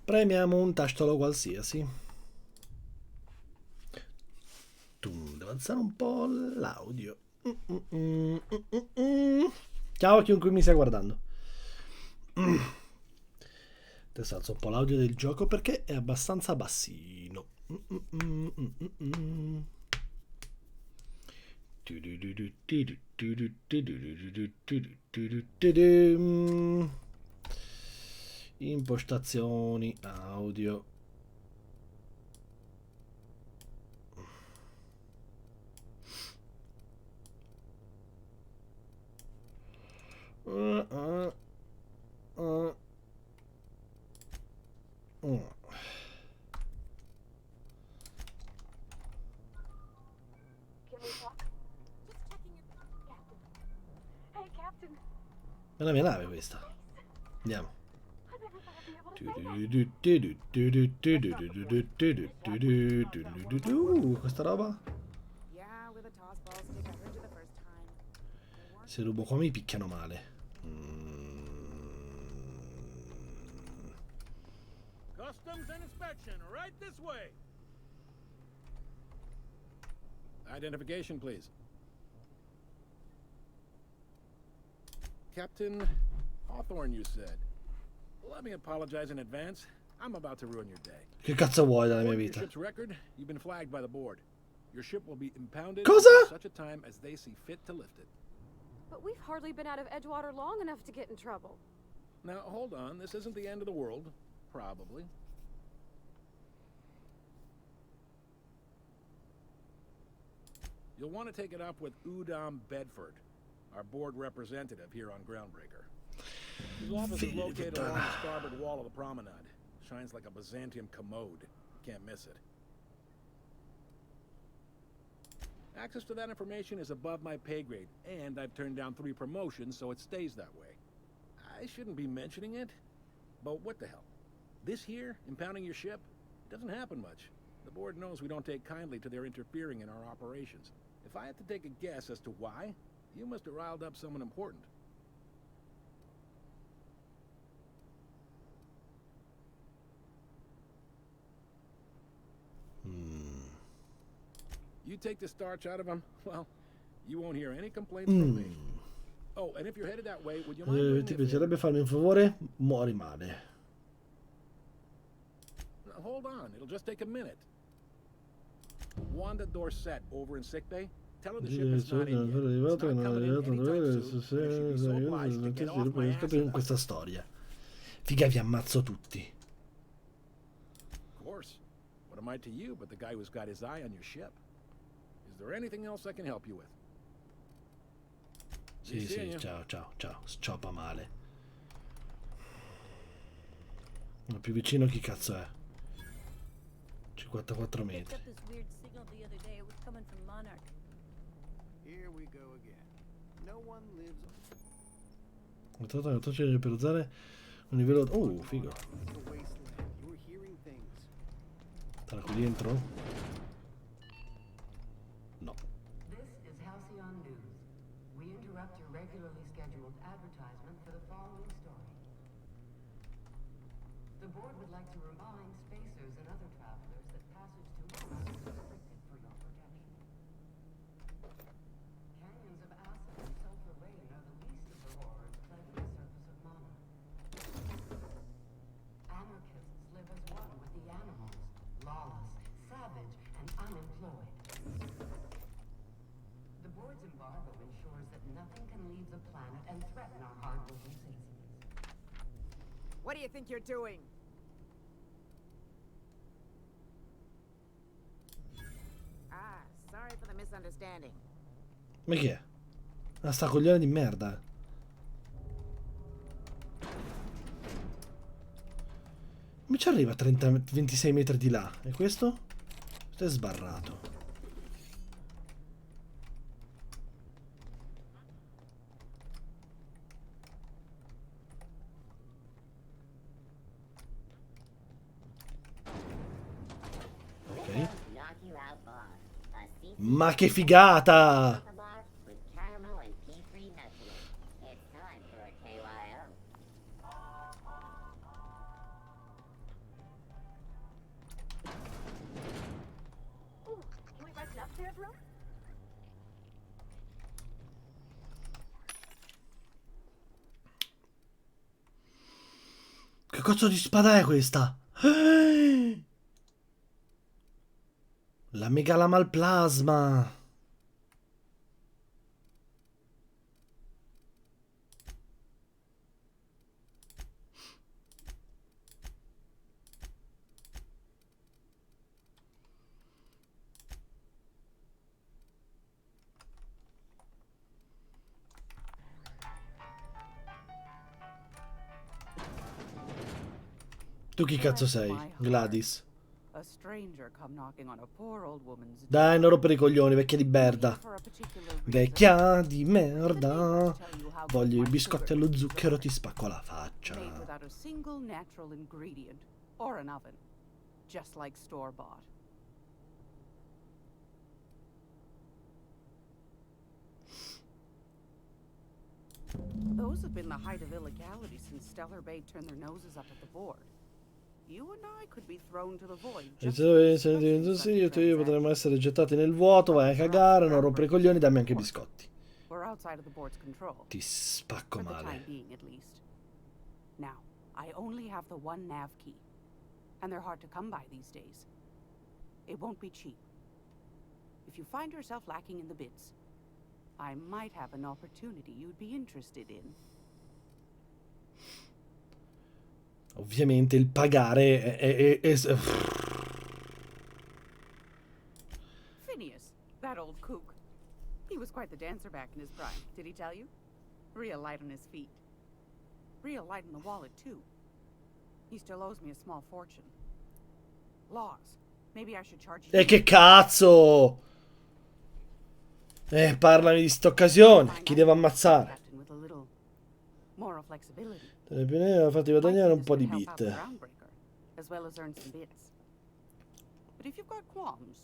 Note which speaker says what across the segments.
Speaker 1: Premiamo un tastolo qualsiasi. Devo alzare un po' l'audio. Ciao a chiunque mi stia guardando. Adesso alzo un po' l'audio del gioco perché è abbastanza bassino. Impostazioni audio. È la mia nave questa. Andiamo. Questa roba. Se rubo qua mi picchiano male.
Speaker 2: Customs and inspection, right this way. Identification, please. Captain Hawthorne, you said. Let me apologize in advance. I'm about to ruin your day.
Speaker 1: Che cazzo vuoi dalla mia
Speaker 2: According to
Speaker 1: vita?
Speaker 2: your ship's record, you've been flagged by the board. Your ship will be impounded
Speaker 1: Cosa?
Speaker 2: at such a time as they see fit to lift it.
Speaker 3: But we've hardly been out of Edgewater long enough to get in trouble.
Speaker 2: Now, hold on. This isn't the end of the world. Probably. You'll want to take it up with Udom Bedford, our board representative here on Groundbreaker. His office is located along the starboard wall of the promenade. Shines like a Byzantium commode. Can't miss it. Access to that information is above my pay grade, and I've turned down 3 promotions, so it stays that way. I shouldn't be mentioning it, but what the hell? This here, impounding your ship, doesn't happen much. The board knows we don't take kindly to their interfering in our operations. If I had to take a guess as to why, you must have riled up someone important. You take the starch out of them, well, you won't hear any complaints from me. Oh, and if you're headed that way, would you mind
Speaker 1: Ti piacerebbe farmi un favore? Muori male.
Speaker 2: Hold on, it'll just take a minute. Wanda Dorset over in sickbay. Tell her the ship is not in yet. It's not coming in anytime soon. There should be so obliged to get off my ass
Speaker 1: in questa storia. Figa, vi ammazzo tutti.
Speaker 2: Of course. What am I to you but the guy who's got his eye on your ship? Is there anything else I can help you with?
Speaker 1: Sì, sì, ciao, ciao, ciao. Scioppa male. Ma più vicino chi cazzo è? 54 metri. Ho trovato una traccia per usare un livello... figo. Tra qui dentro? No.
Speaker 4: The board would like to remind spacers and other travelers that passage to Mana is restricted for your protection. Canyons of acid and sulfur rain are the least of the horrors plaguing the surface of Mana. Anarchists live as one with the animals, lawless, savage, and unemployed. The board's embargo ensures that nothing can leave the planet and threaten our hardworking citizens.
Speaker 5: What do you think you're doing? Ah, sorry for the misunderstanding.
Speaker 1: Ma chi è? Ah, sta coglione di merda. Come ci arriva a 26 metri di là? E questo? Questo è sbarrato. Ok. Ma che figata! Che cazzo di spada è questa? La megalamalplasma. Tu chi cazzo sei? Gladys.
Speaker 4: A stranger come knocking on a poor old woman's
Speaker 1: Dai,
Speaker 4: door.
Speaker 1: non rompere i coglioni, vecchia di merda.
Speaker 4: For a particular reason.
Speaker 1: Vecchia di merda. Voglio i biscotti allo zucchero, ti spacco la
Speaker 4: Made
Speaker 1: faccia.
Speaker 4: without a single natural ingredient or an oven, just like store-bought. Those have been the height of illegality since Stellar Bay turned their noses up at the board. You and I could be thrown to the void.
Speaker 1: E
Speaker 4: just
Speaker 1: se
Speaker 4: for
Speaker 1: dovessi
Speaker 4: discussing
Speaker 1: dire
Speaker 4: such
Speaker 1: sì, io e tu io potremmo
Speaker 4: transactions.
Speaker 1: essere gettati nel vuoto, vai a cagare, non rompere i coglioni, dammi anche i biscotti.
Speaker 4: We're outside of the board's control.
Speaker 1: Ti spacco
Speaker 4: For the time
Speaker 1: male.
Speaker 4: being, at least. Now, I only have the one nav key, and they're hard to come by these days. It won't be cheap. If you find yourself lacking in the bits, I might have an opportunity you'd be interested in.
Speaker 1: Ovviamente il pagare
Speaker 4: Phineas, that old kook. He was quite the dancer back in his prime, did he tell you? Real light on his feet. Real light on the wallet, too. He still owes me a small fortune. Laws. Maybe I should charge you.
Speaker 1: E che cazzo? Parlami di st'occasione. Chi devo ammazzare?
Speaker 4: Captain with a little moral flexibility.
Speaker 1: Te ne più ne ho fatti guadagnare un po' di bit.
Speaker 4: As well as earn some bits. But if you've got qualms,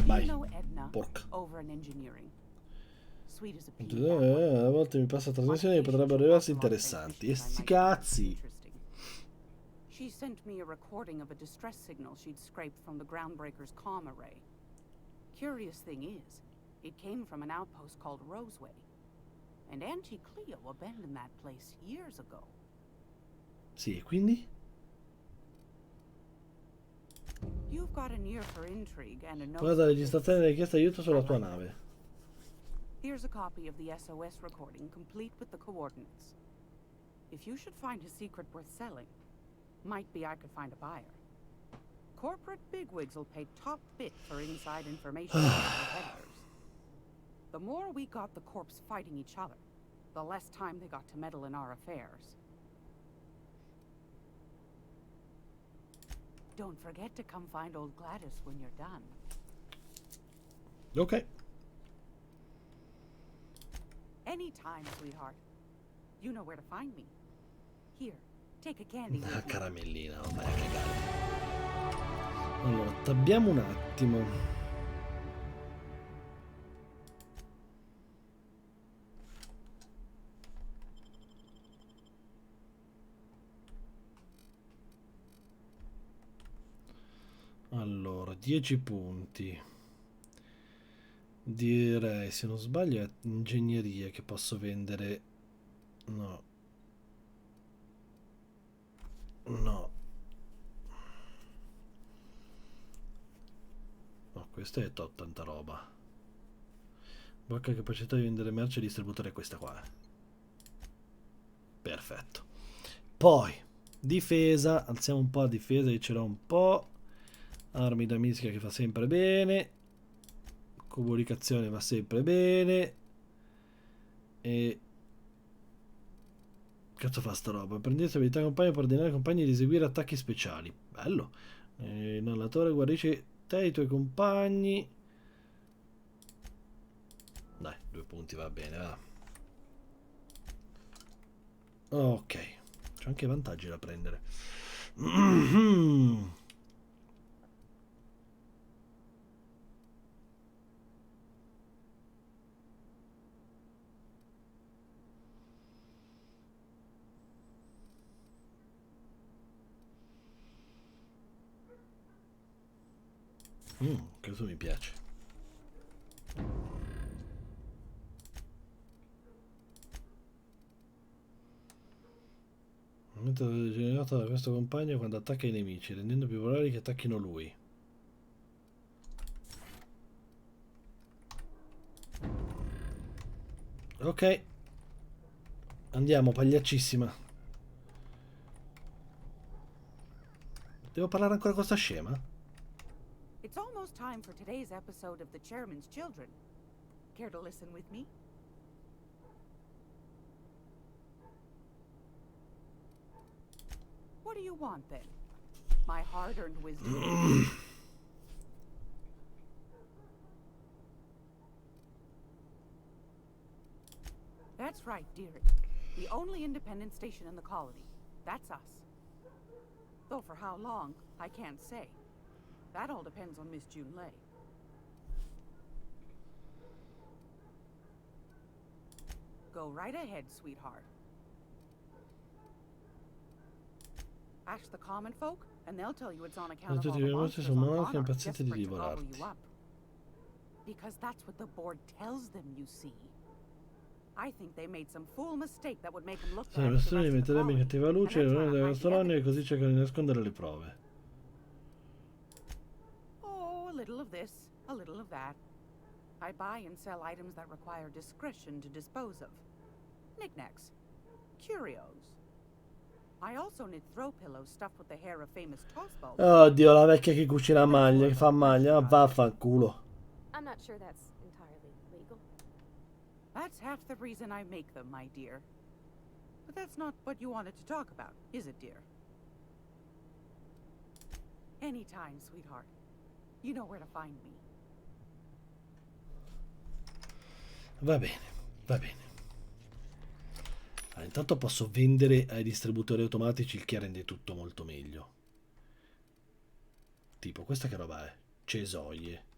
Speaker 1: Vai.
Speaker 4: you know Edna
Speaker 1: Porca.
Speaker 4: over in engineering. Sweet as a pea. that one.
Speaker 1: A volte mi passa trasmissioni che potrebbero arrivarsi interessanti. E sti cazzi.
Speaker 4: She sent me a recording of a distress signal she'd scraped from the groundbreaker's comm array. Curious thing is, it came from an outpost called Roseway. And Auntie Cleo abandoned that place years ago.
Speaker 1: Sì, e quindi?
Speaker 4: You've got an ear for intrigue and a nose
Speaker 1: Guarda la
Speaker 4: for
Speaker 1: registrazione della richiesta di aiuto sulla tua nave.
Speaker 4: Here's a copy of the SOS recording, complete with the coordinates. If you should find a secret worth selling, might be I could find a buyer. Corporate bigwigs will pay top bit for inside information about our competitors. The more we got the corps fighting each other, the less time they got to meddle in our affairs. Don't forget to come find old Gladys when you're done.
Speaker 1: Ok.
Speaker 4: Anytime, sweetheart. You know where to find me. Here, take a candy.
Speaker 1: Una
Speaker 4: with you.
Speaker 1: caramellina, non vai a cagare. Allora, tabbiamo un attimo. Allora, 10 punti. Direi, se non sbaglio, è ingegneria che posso vendere. No. No. No, questa è tanta roba. Bocca capacità di vendere merce e distributore è questa qua. Perfetto. Poi, difesa. Alziamo un po' la difesa, io ce l'ho un po'. Armi da mischia che fa sempre bene. Comunicazione va sempre bene. E Cazzo fa sta roba? Prendete abilità compagni per ordinare ai compagni di eseguire attacchi speciali. Bello. Il narratore guarisce te e i tuoi compagni. Dai, 2 punti va bene, va. Ok. C'ho anche vantaggi da prendere. Questo mi piace. Il metodo generato da questo compagno quando attacca i nemici, rendendo più probabile che attacchino lui. Ok. Andiamo, pagliaccissima. Devo parlare ancora con sta scema?
Speaker 4: It's almost time for today's episode of The Chairman's Children. Care to listen with me? What do you want then? My hard-earned wisdom? That's right, dearie. The only independent station in the colony. That's us. Though for how long, I can't say. That all depends on Miss June Lay. Go right ahead, sweetheart. Ask the common folk, and they'll tell you it's on account of all the monsters on Monarch desperate to gobble you up. Because that's what the board tells them, you see. I think they made some fool mistake that would make them look bad.
Speaker 1: La persona li metterebbe in cattiva luce della storia e così cercano di nascondere le prove.
Speaker 4: Oh, a little of this, a little of that. I buy and sell items that require discretion to dispose of. Knickknacks. Curios. I also knit throw pillows stuffed with the hair of famous tossballs.
Speaker 1: Oddio, la vecchia che cucina maglia, che fa maglia, ma vaffanculo.
Speaker 3: I'm not sure that's entirely legal.
Speaker 4: That's half the reason I make them, my dear. But that's not what you wanted to talk about, is it, dear? Anytime, sweetheart. You know where to find me.
Speaker 1: Va bene, va bene. Allora, intanto posso vendere ai distributori automatici, il che rende tutto molto meglio. Tipo, questa che roba è? Cesoie.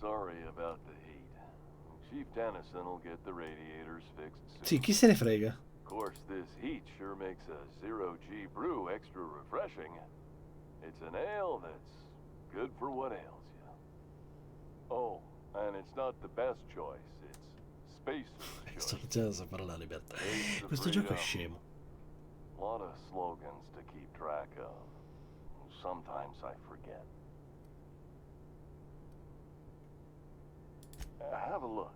Speaker 6: Sorry about the heat. Chief Dennison will get the radiators fixed soon.
Speaker 1: Sì, chi se ne frega?
Speaker 6: Of course, this heat sure makes a zero-G brew extra refreshing. It's an ale that's good for what ails you. Oh, and it's not the best choice. It's Spacer's
Speaker 1: Sto
Speaker 6: choice.
Speaker 1: iniziando a sapere la libertà.
Speaker 6: Age of
Speaker 1: Questo gioco è
Speaker 6: freedom.
Speaker 1: scemo.
Speaker 6: A lot of slogans to keep track of. Sometimes I forget. Have a look.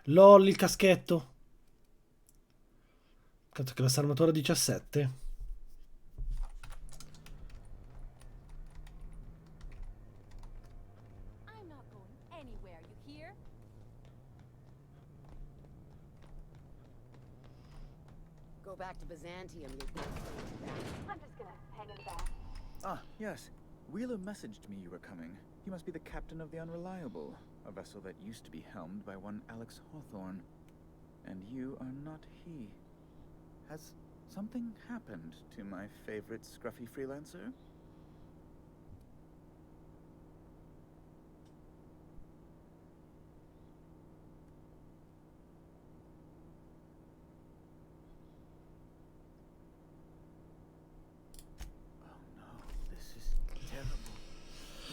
Speaker 1: LOL, il caschetto. Cazzo, che la armatura 17.
Speaker 3: I'm not going
Speaker 5: back to Byzantium, you'd be back.
Speaker 3: I'm just gonna hang in the back.
Speaker 7: Ah, yes. Wheeler messaged me you were coming. You must be the captain of the Unreliable, a vessel that used to be helmed by one Alex Hawthorne. And you are not he. Has something happened to my favorite scruffy freelancer?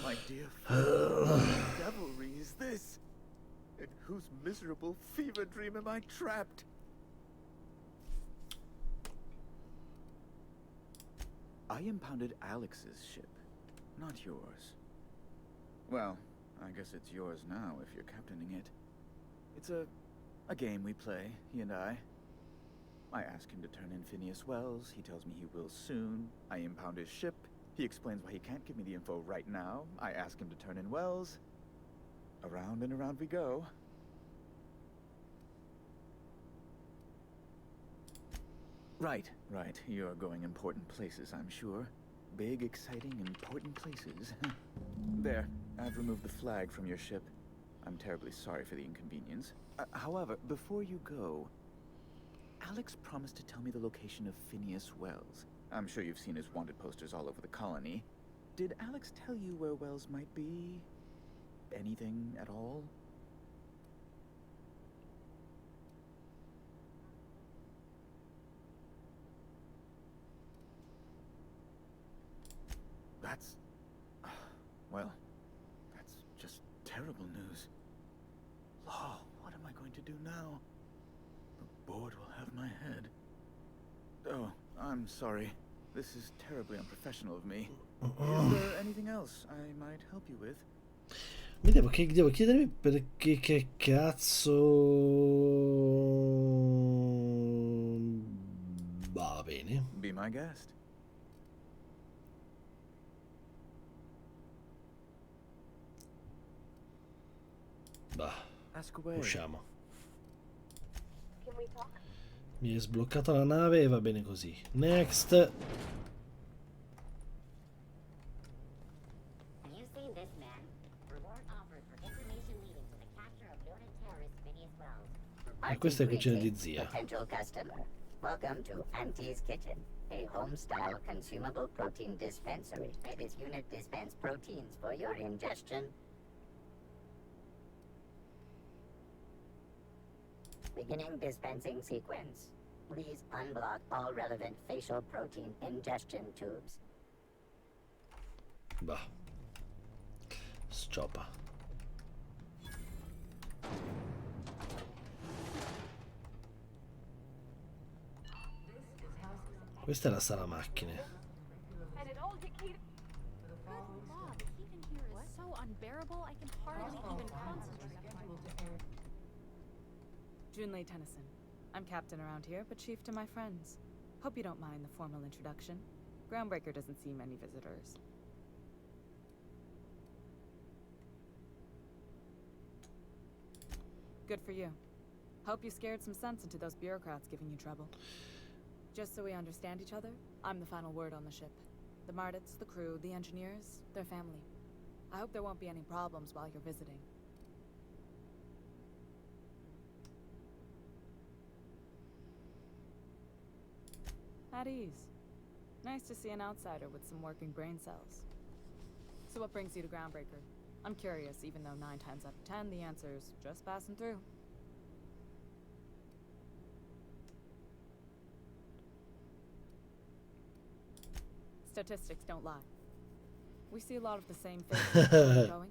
Speaker 7: My dear friend, what devilry is this? In whose miserable fever dream am I trapped? I impounded Alex's ship, not yours. Well, I guess it's yours now if you're captaining it. It's a game we play, he and I. I ask him to turn in Phineas Wells, he tells me he will soon. I impound his ship. He explains why he can't give me the info right now. I ask him to turn in Wells. Around and around we go. Right. You're going important places, I'm sure. Big, exciting, important places. There, I've removed the flag from your ship. I'm terribly sorry for the inconvenience. However, before you go, Alex promised to tell me the location of Phineas Wells. I'm sure you've seen his wanted posters all over the colony. Did Alex tell you where Wells might be? Anything at all? That's... well, that's just terrible news. Law, what am I going to do now? The board will have my head. Oh, I'm sorry. This is terribly unprofessional of me. Is there anything else I might help you with?
Speaker 1: Devo chiedermi perché che cazzo... Va bene.
Speaker 7: Be my guest.
Speaker 1: Bah,
Speaker 7: Ask away.
Speaker 1: usciamo.
Speaker 3: Can we talk?
Speaker 1: Mi è sbloccata la nave e va bene così. Next.
Speaker 8: Have you seen this man? Reward offered for information leading to the capture of noted terrorist Phineas Wells.
Speaker 1: E questa è cucina di zia.
Speaker 8: Potential customer. Welcome to Auntie's Kitchen, a home-style consumable protein dispensary. May this unit dispense proteins for your ingestion. Beginning dispensing sequence. Please unblock all relevant facial protein ingestion tubes.
Speaker 1: Bah. Sciopa. Questa è la sala macchine.
Speaker 3: And it all decayed. Good God, the heat in here is so unbearable, I can hardly even concentrate.
Speaker 9: Junlei Tennyson. I'm captain around here, but chief to my friends. Hope you don't mind the formal introduction. Groundbreaker doesn't see many visitors. Good for you. Hope you scared some sense into those bureaucrats giving you trouble. Just so we understand each other, I'm the final word on the ship. The Mardits, the crew, the engineers, their family. I hope there won't be any problems while you're visiting. At ease. Nice to see an outsider with some working brain cells. So what brings you to Groundbreaker? I'm curious, even though 9 times out of 10 the answer's just passing through. Statistics don't lie. We see a lot of the same things going.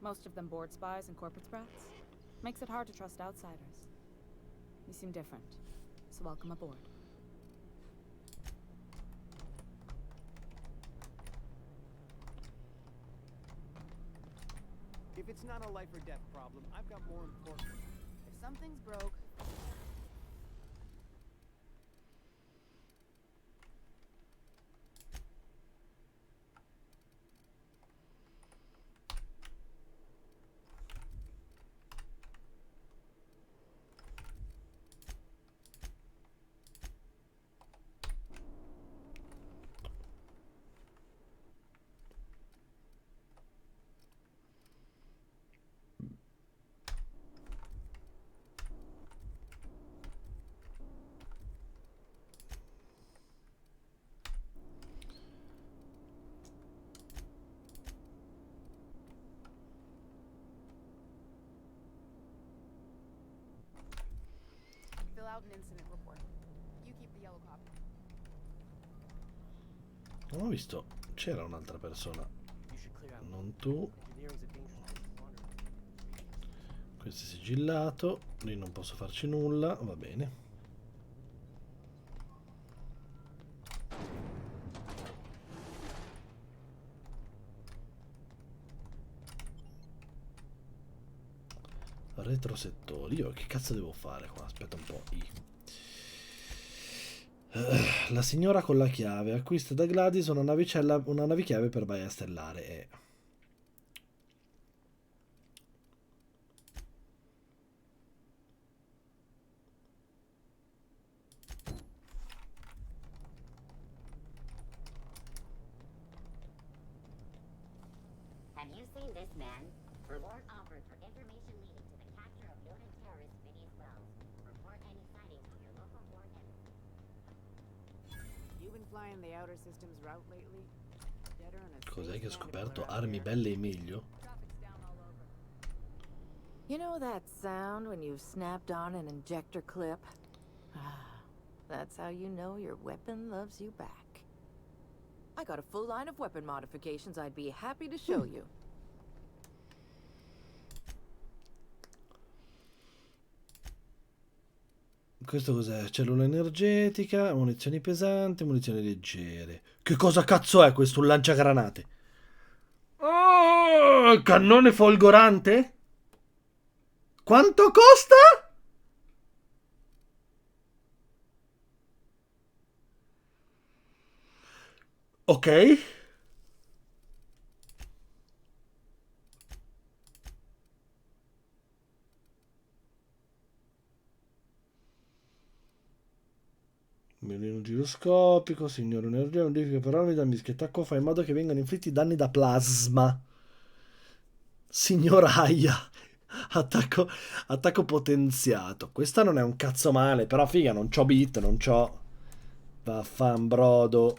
Speaker 9: Most of them board spies and corporate sprats. Makes it hard to trust outsiders. You seem different, so welcome aboard.
Speaker 10: If it's not a life or death problem, I've got more important. If something's broke,
Speaker 5: out an incident report. You keep the yellow copy.
Speaker 1: Non ho visto. C'era un'altra persona. Non tu. Questo è sigillato. Lì non posso farci nulla. Va bene. Retrosettori. Io che cazzo devo fare qua? Aspetta un po'. La signora con la chiave. Acquista da Gladys una navichiave per Baia Stellare.
Speaker 8: Have you seen this man? Reward offered for information leading to the capture of noted terrorist Phineas Wells. Report any sightings to your local board embassy.
Speaker 5: You been flying the outer systems route lately? Deader on a
Speaker 1: Cos'è che ho
Speaker 5: space
Speaker 1: scoperto?
Speaker 5: mandibula out
Speaker 1: Armi
Speaker 5: there.
Speaker 1: belle e meglio?
Speaker 11: You know that sound when you've snapped on an injector clip? That's how you know your weapon loves you back. I got a full line of weapon modifications I'd be happy to show you.
Speaker 1: Questo cos'è? Cellula energetica, munizioni pesanti, munizioni leggere. Che cosa cazzo è questo? Un lanciagranate? Oh, cannone folgorante? Quanto costa? Ok. Mirino giroscopico, signore energia, modifica per armi da mischia. Attacco fa in modo che vengano inflitti danni da plasma. Signor Aia. Attacco potenziato. Questa non è un cazzo male, però figa, non c'ho bit, non c'ho. Vaffanbrodo.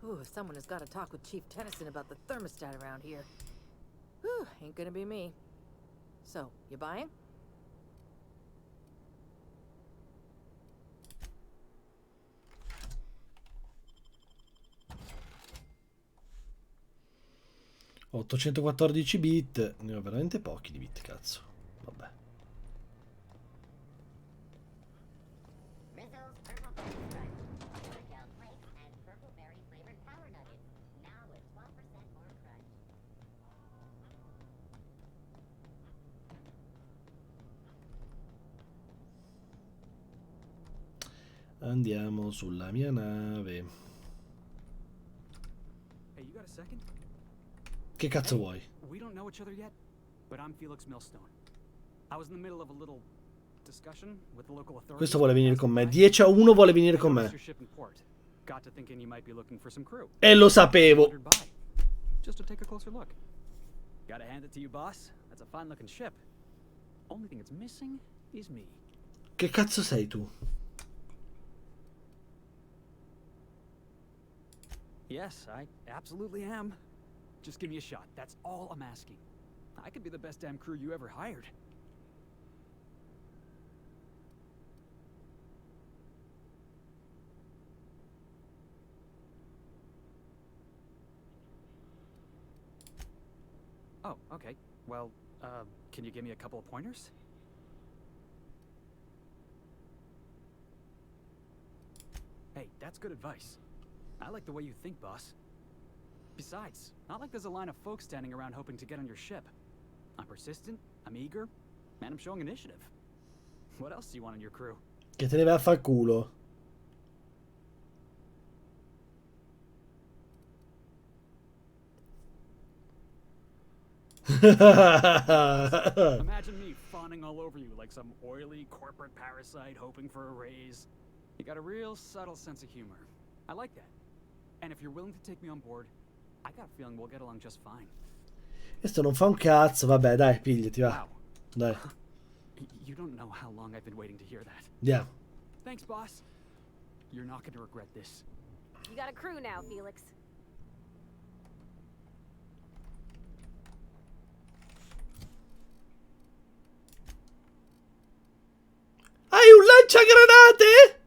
Speaker 11: Ooh, someone has got to talk with Chief Tennyson about the thermostat around here. Whew, ain't gonna be me. So, you buying?
Speaker 1: Ho 814 bit. Ne ho veramente pochi di bit, cazzo. Vabbè.
Speaker 8: Rizzles Purple Berry Crunch. Gel flakes and purple berry flavored power nuggets. Now with 12% more crunch.
Speaker 1: Andiamo sulla mia nave.
Speaker 10: Hey, you got a second?
Speaker 1: Che cazzo vuoi?
Speaker 10: We don't know each other yet, but I'm Felix Millstone. I was in the middle of a little discussion with the local authorities.
Speaker 1: Questo vuole venire con me. 10-1 vuole venire con me.
Speaker 10: Got to thinking you might be looking for some crew.
Speaker 1: E lo sapevo.
Speaker 10: Just to take a closer look. Gotta hand it to you, boss. That's a fine looking ship. Only thing it's missing is me.
Speaker 1: Che cazzo sei tu?
Speaker 10: Yes, I absolutely am. Just give me a shot. That's all I'm asking. I could be the best damn crew you ever hired. Oh, okay. Well, can you give me a couple of pointers? Hey, that's good advice. I like the way you think, boss. Besides, not like there's a line of folks standing around hoping to get on your ship. I'm persistent, I'm eager, and I'm showing initiative. What else do you want in your crew?
Speaker 1: Che te ne vai a far culo.
Speaker 10: Imagine me fawning all over you like some oily corporate parasite hoping for a raise. You got a real subtle sense of humor. I like that. And if you're willing to take me on board, I got a feeling we'll get along just fine.
Speaker 1: Questo non fa un cazzo, vabbè, dai, pigliati, va.
Speaker 10: Wow.
Speaker 1: Dai.
Speaker 10: You don't know how long I've been waiting to hear that.
Speaker 1: Yeah.
Speaker 10: Thanks, boss. You're not going to regret this.
Speaker 3: You got a crew now, Felix.
Speaker 1: Hai un scusate?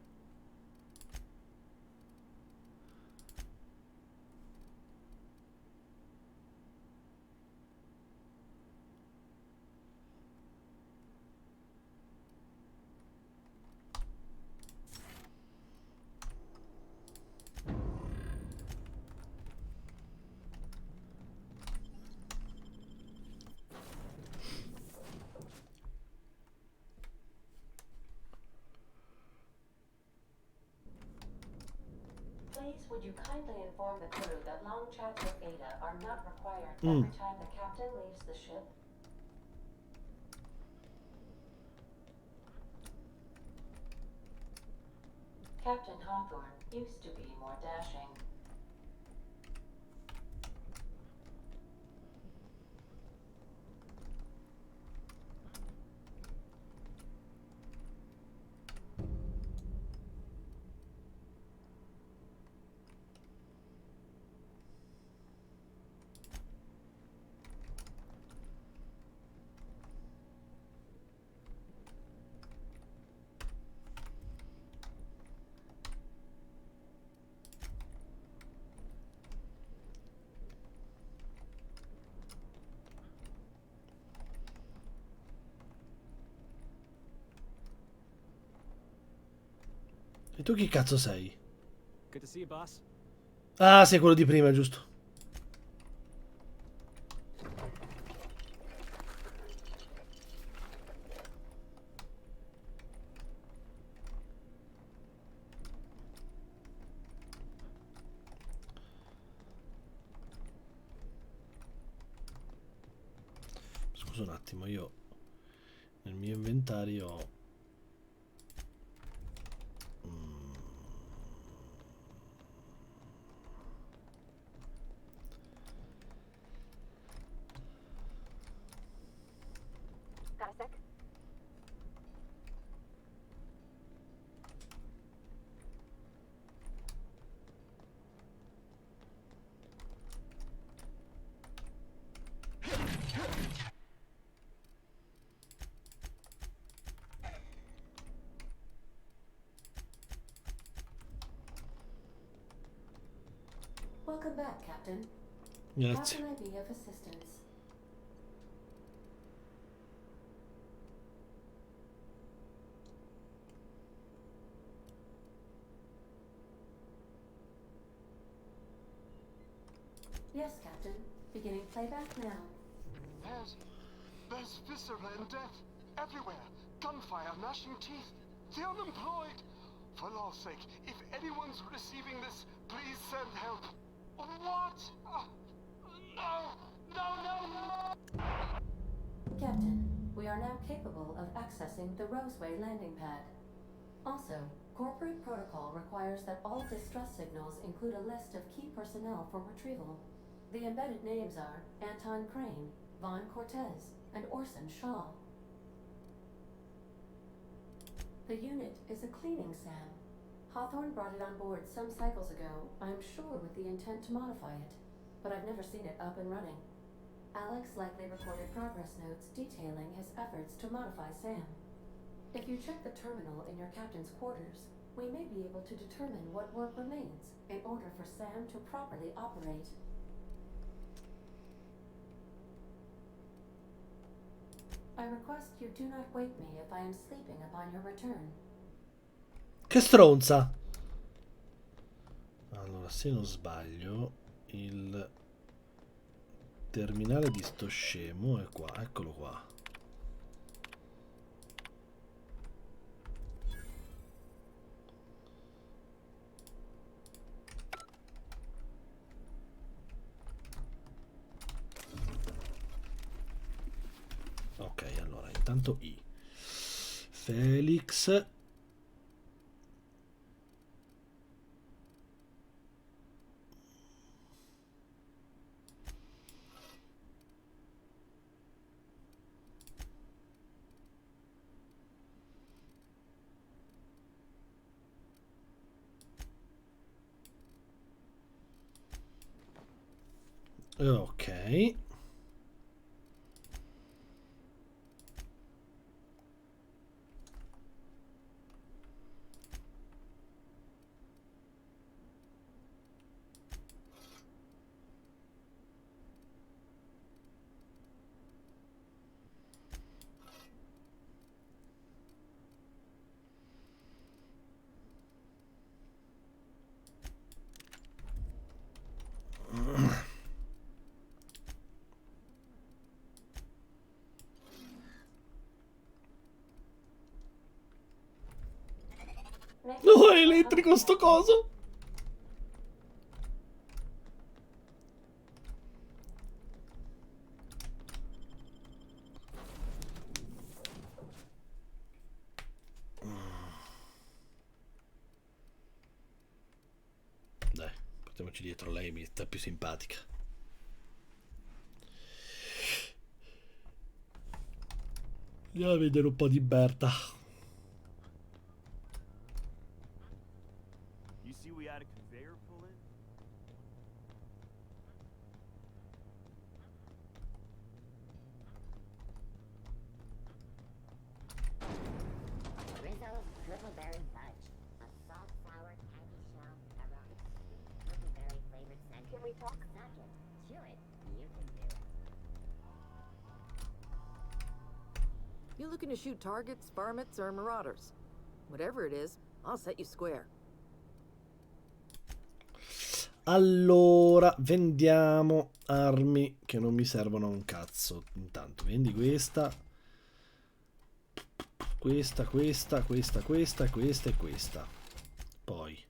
Speaker 12: Please, would you kindly inform the crew that long chats with Ada are not required every time the captain leaves the ship? Captain Hawthorne used to be more dashing.
Speaker 1: E tu chi cazzo sei?
Speaker 10: Good to see you, boss.
Speaker 1: Ah, sei quello di prima, giusto? Scusa un attimo, io nel mio inventario ho...
Speaker 3: Got a sec?
Speaker 12: Welcome back, Captain.
Speaker 1: Grazie.
Speaker 12: How can I be of assistance? Yes, Captain. Beginning playback now.
Speaker 13: There's viscera and death everywhere. Gunfire, gnashing teeth. The unemployed. For law's sake, if anyone's receiving this, please send help. What? No! No, no, no!
Speaker 12: Captain, we are now capable of accessing the Roseway landing pad. Also, corporate protocol requires that all distress signals include a list of key personnel for retrieval. The embedded names are Anton Crane, Vaughn Cortez, and Orson Shaw. The unit is a cleaning SAM. Hawthorne brought it on board some cycles ago, I'm sure with the intent to modify it, but I've never seen it up and running. Alex likely recorded progress notes detailing his efforts to modify SAM. If you check the terminal in your captain's quarters, we may be able to determine what work remains in order for SAM to properly operate. I request you do not wake me if I am sleeping upon your return.
Speaker 1: Che stronza! Allora, se non sbaglio, il terminale di sto scemo è qua, eccolo qua. Ok, allora, intanto Felix. Ok. mettere con sto coso. Dai, portiamoci dietro, lei mi sta più simpatica. Andiamo a vedere un po' di Berta.
Speaker 14: You see we had a conveyor pull in?
Speaker 8: Rizzo's Crickleberry Fudge. A salt, sour, candy shell, pepperoni, crickleberry flavored scent. Can we talk? Suck it. Chew it. You can do it.
Speaker 11: You looking to shoot targets, varmints, or marauders? Whatever it is, I'll set you square.
Speaker 1: Allora, vendiamo armi che non mi servono a un cazzo. Intanto, vendi questa. Questa e questa. Poi.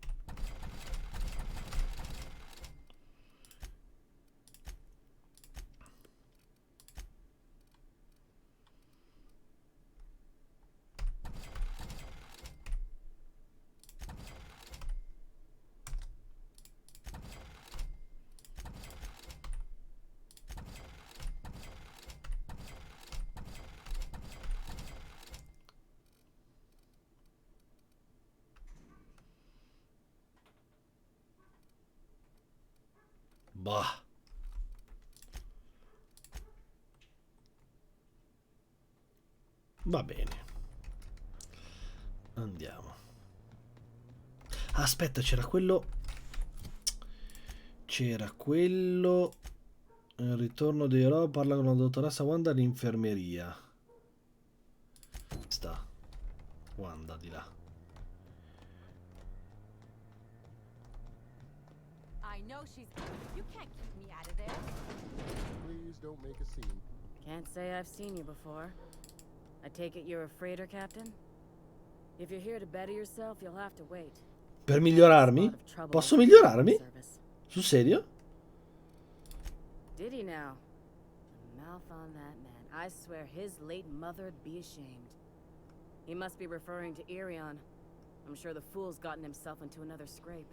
Speaker 1: Bah. Va bene. Andiamo. Aspetta, c'era quello. Il ritorno dei Ro parla con la dottoressa Wanda all'infermeria. Sta. Wanda di là.
Speaker 15: I know she's. You can't keep me out of there.
Speaker 16: Please don't make a scene.
Speaker 17: Can't say I've seen you before. I take it you're a freighter captain? If you're here to better yourself, you'll have to wait.
Speaker 1: Per migliorarmi? Posso migliorarmi? Sul serio?
Speaker 17: Did he now? The mouth on that man. I swear his late mother'd be ashamed. He must be referring to Irion. I'm sure the fool's gotten himself into another scrape.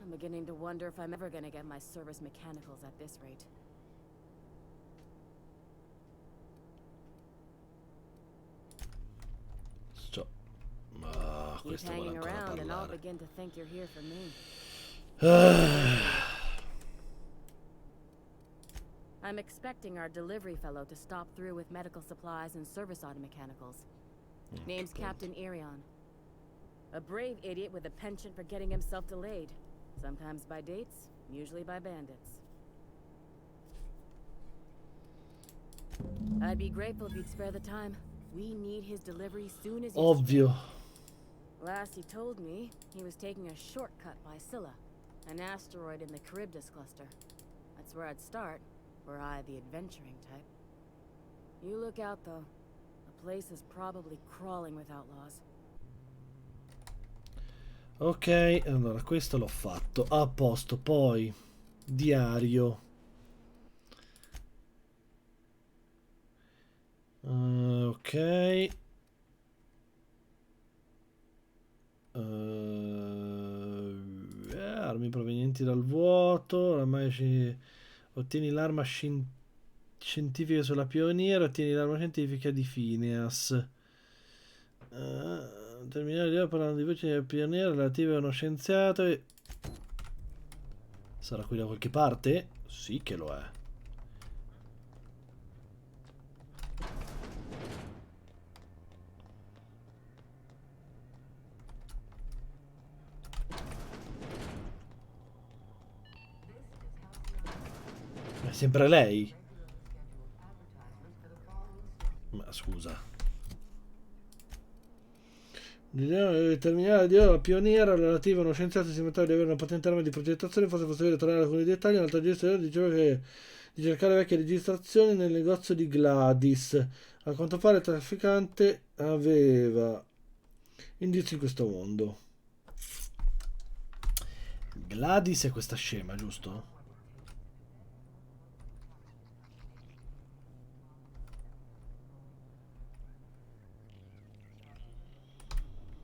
Speaker 17: I'm beginning to wonder if I'm ever gonna get my service mechanicals at this rate. Keep hanging around and I'll begin to think you're here for me. I'm expecting our delivery fellow to stop through with medical supplies and service auto mechanicals. Name's Captain Irion. A brave idiot with a penchant for getting himself delayed. Sometimes by dates, usually by bandits. I'd be grateful if you'd spare the time. We need his delivery soon as
Speaker 1: Ovvio.
Speaker 17: Last he told me, he was taking a shortcut by Scylla, an asteroid in the Charybdis cluster. That's where I'd start, were I the adventuring type. You look out, though. The place is probably crawling with outlaws.
Speaker 1: Ok, allora questo l'ho fatto. A posto, poi diario. Ok. Armi provenienti dal vuoto. Oramai ottieni l'arma scientifica sulla pioniera. Ottieni l'arma scientifica di Phineas. Terminare di parlando di voci del pioniera relative a uno scienziato. Sarà qui da qualche parte? Sì che lo è. È sempre lei? Ma scusa. Terminare di ora la pioniera relativa a uno scienziato si metteva di avere una patente arma di progettazione, forse possibile trovare alcuni dettagli. Un'altra gestione diceva che di cercare vecchie registrazioni nel negozio di Gladys. A quanto pare il trafficante aveva indizi in questo mondo. Gladys è questa scema, giusto?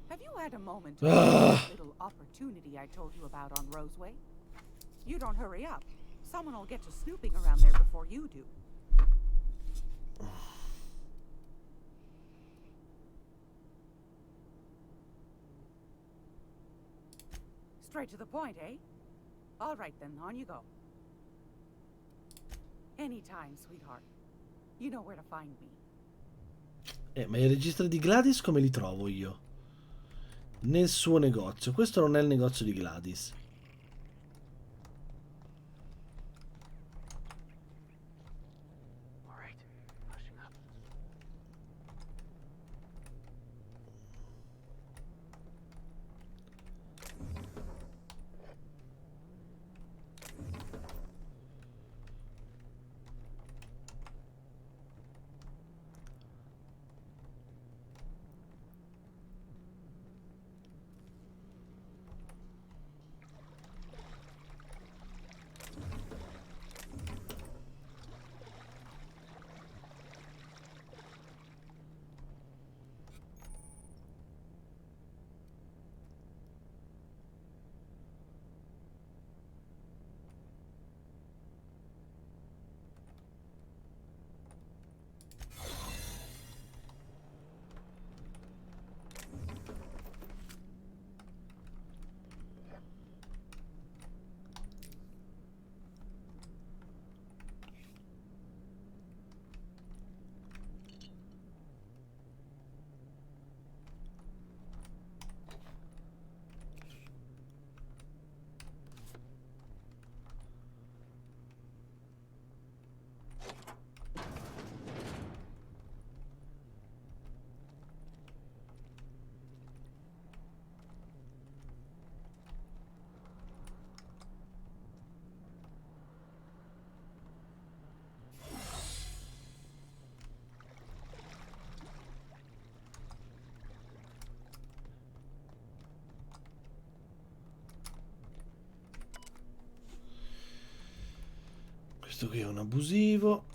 Speaker 4: Have you had a moment to that little opportunity I told you about on Roseway? You don't hurry up. Someone will get to snooping around there before you do. Straight to the point, eh? All right then, on you go. Anytime, sweetheart. You know where to find me.
Speaker 1: Ma i registri di Gladys come li trovo io? Nel suo negozio. Questo non è il negozio di Gladys. Questo qui è un abusivo.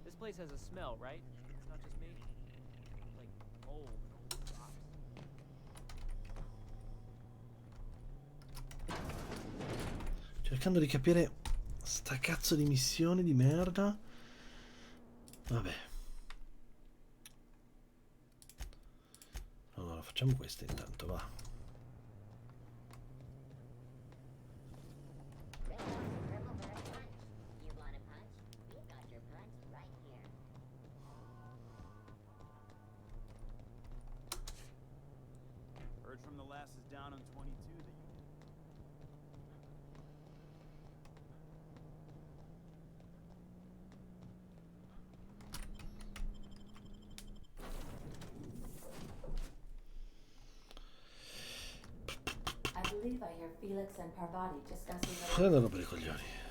Speaker 18: This place has a smell, right? It's not just me. Like mold and old rocks.
Speaker 1: Cercando di capire sta cazzo di missione di merda. Vabbè. Allora, facciamo questa intanto, va.
Speaker 14: Heard from the lasses down on 22 that you...
Speaker 12: I believe I hear Felix and Parvati discussing the...
Speaker 1: Prendano per i coglioni.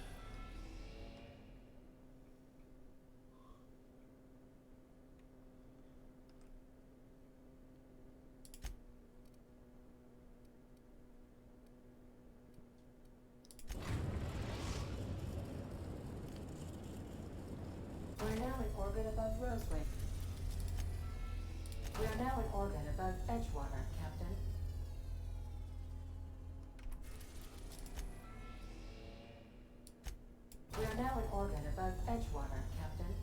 Speaker 12: We're now in orbit above Roseway. We are now in orbit above Edgewater, Captain. We are now in orbit above Edgewater, Captain.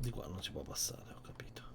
Speaker 1: Di qua non si può passare, ho capito.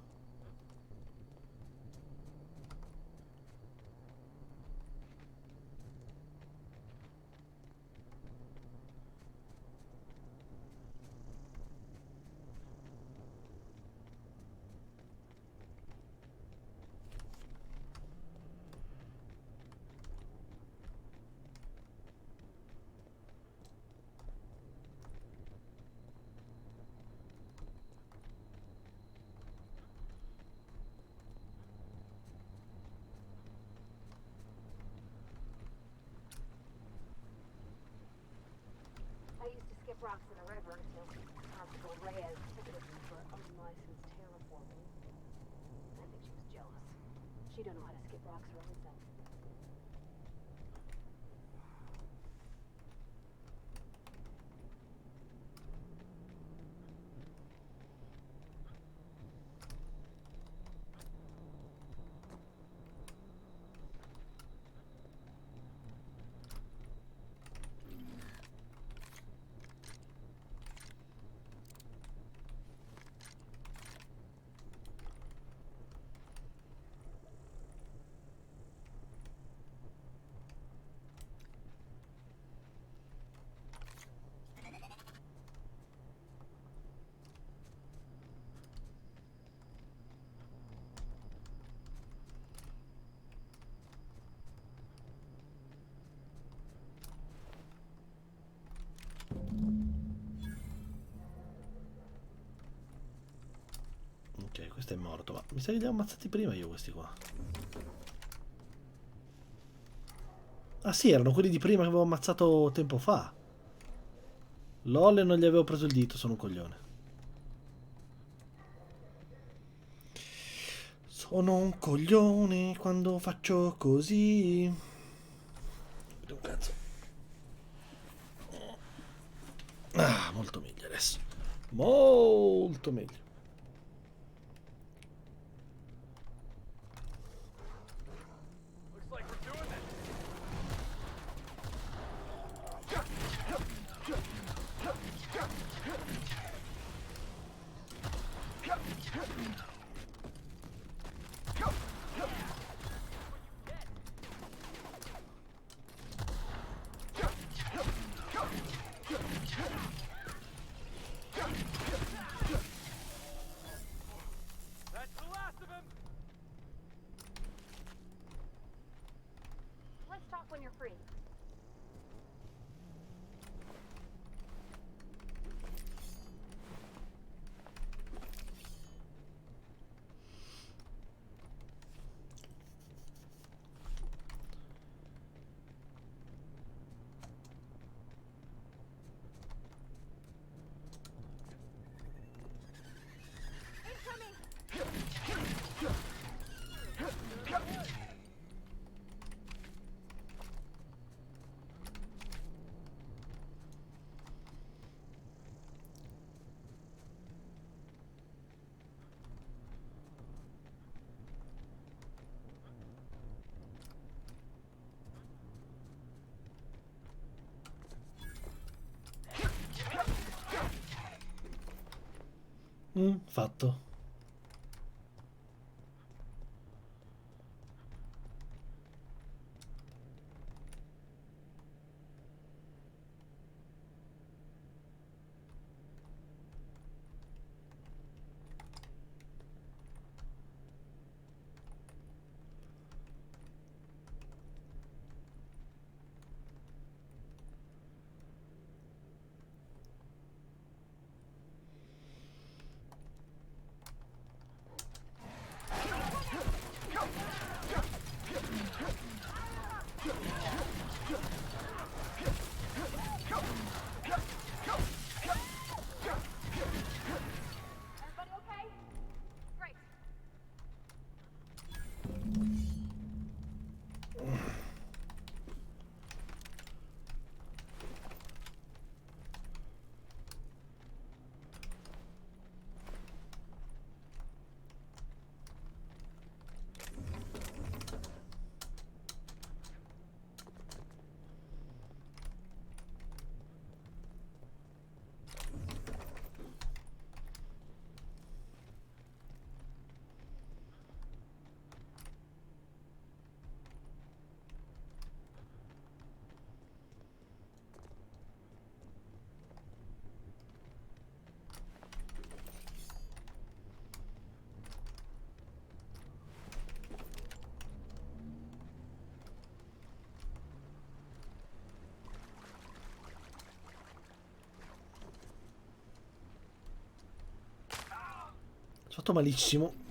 Speaker 19: I used to skip rocks in the river until Constable Reyes ticketed me for unlicensed terraforming. I think she was jealous. She don't know how to skip rocks her own self.
Speaker 1: Ok, questo è morto, ma mi sa che li ho ammazzati prima io questi qua. Ah sì, erano quelli di prima che avevo ammazzato tempo fa. LOL, e non gli avevo preso il dito, sono un coglione. Sono un coglione quando faccio così. Vedo un cazzo. Ah, molto meglio adesso. Molto meglio.
Speaker 6: Looks like we're doing this. That's the last of him.
Speaker 19: Let's talk when you're free.
Speaker 1: Fatto. Fatto malissimo.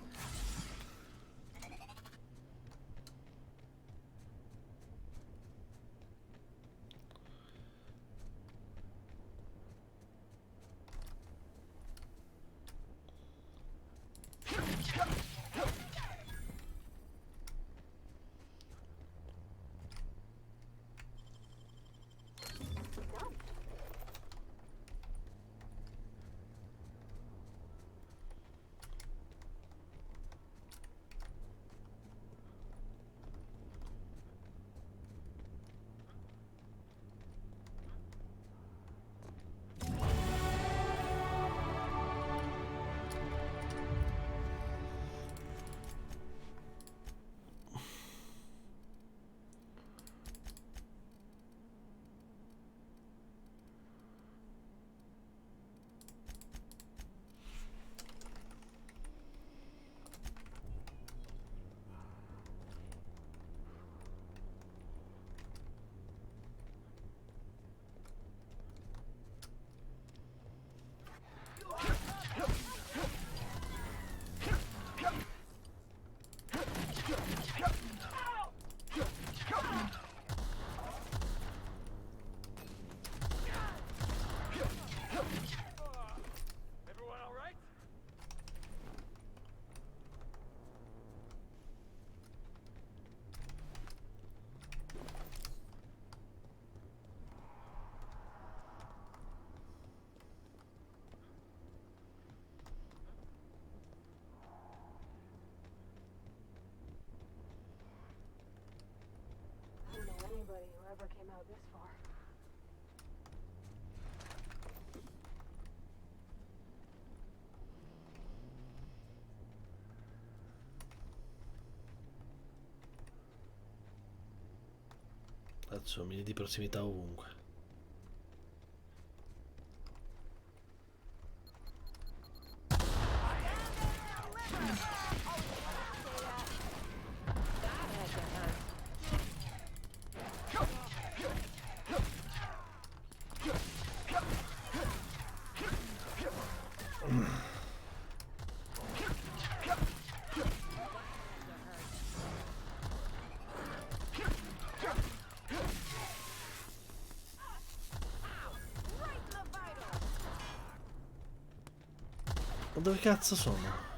Speaker 19: I don't know anybody who ever came out this far.
Speaker 1: Cazzo, mini di prossimità ovunque. Ma dove cazzo sono?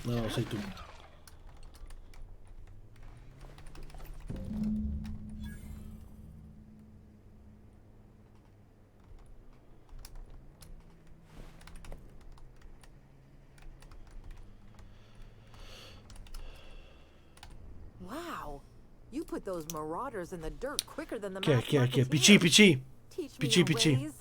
Speaker 1: No, sei tu.
Speaker 11: Wow, you put those marauders in the dirt quicker than the
Speaker 1: Chi è?
Speaker 11: mass
Speaker 1: Chi è? Chi è?
Speaker 11: marketeers.
Speaker 1: PC, PC.
Speaker 11: Teach me
Speaker 1: PC,
Speaker 11: your
Speaker 1: PC.
Speaker 11: ways.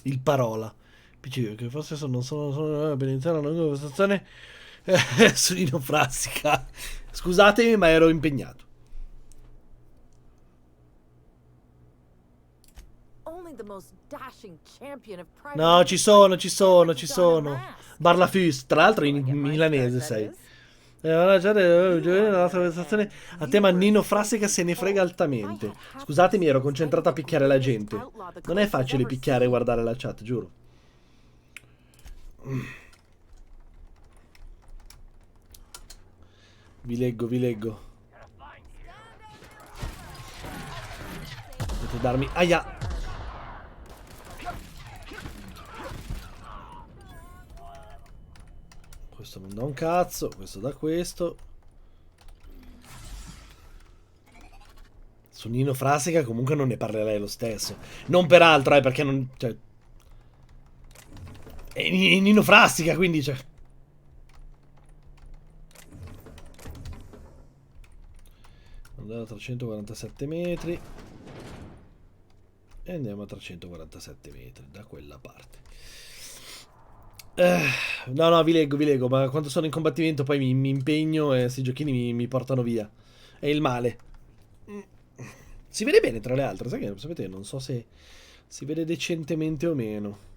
Speaker 1: Il parola. PC, che forse non sono per iniziare una lunga conversazione su Nino Frassica. Scusatemi, ma ero impegnato.
Speaker 11: Only the most dashing champion of private
Speaker 1: No, ci sono, ci sono, ci
Speaker 11: Donna
Speaker 1: sono.
Speaker 11: Mask.
Speaker 1: Barlafus, tra l'altro in milanese sei. La nostra conversazione a tema Nino Frassica se ne frega altamente. Scusatemi, ero concentrato a picchiare la gente. Non è facile picchiare e guardare la chat, giuro. Vi leggo, vi leggo. Potete darmi... Aia! Questo non dà un cazzo, questo da questo. Su Nino Frassica comunque non ne parlerei lo stesso. Non per altro, perché non... Cioè... È Nino Frassica, quindi... Cioè... Andato a 347 metri. E andiamo a 347 metri da quella parte. No, vi leggo, ma quando sono in combattimento poi mi impegno e questi giochini mi portano via. È il male. Si vede bene tra le altre, sai che sapete, non so se si vede decentemente o meno.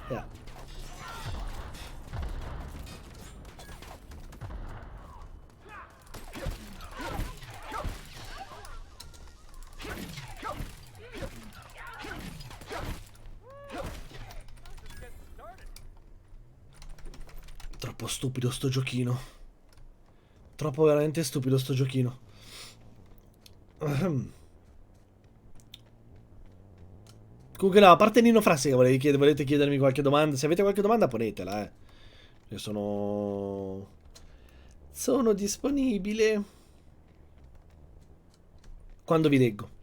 Speaker 1: Yeah. Troppo stupido sto giochino. Troppo veramente stupido sto giochino. Comunque no, a parte Nino Frassica, volete chiedermi qualche domanda? Se avete qualche domanda ponetela, Io sono disponibile quando vi leggo.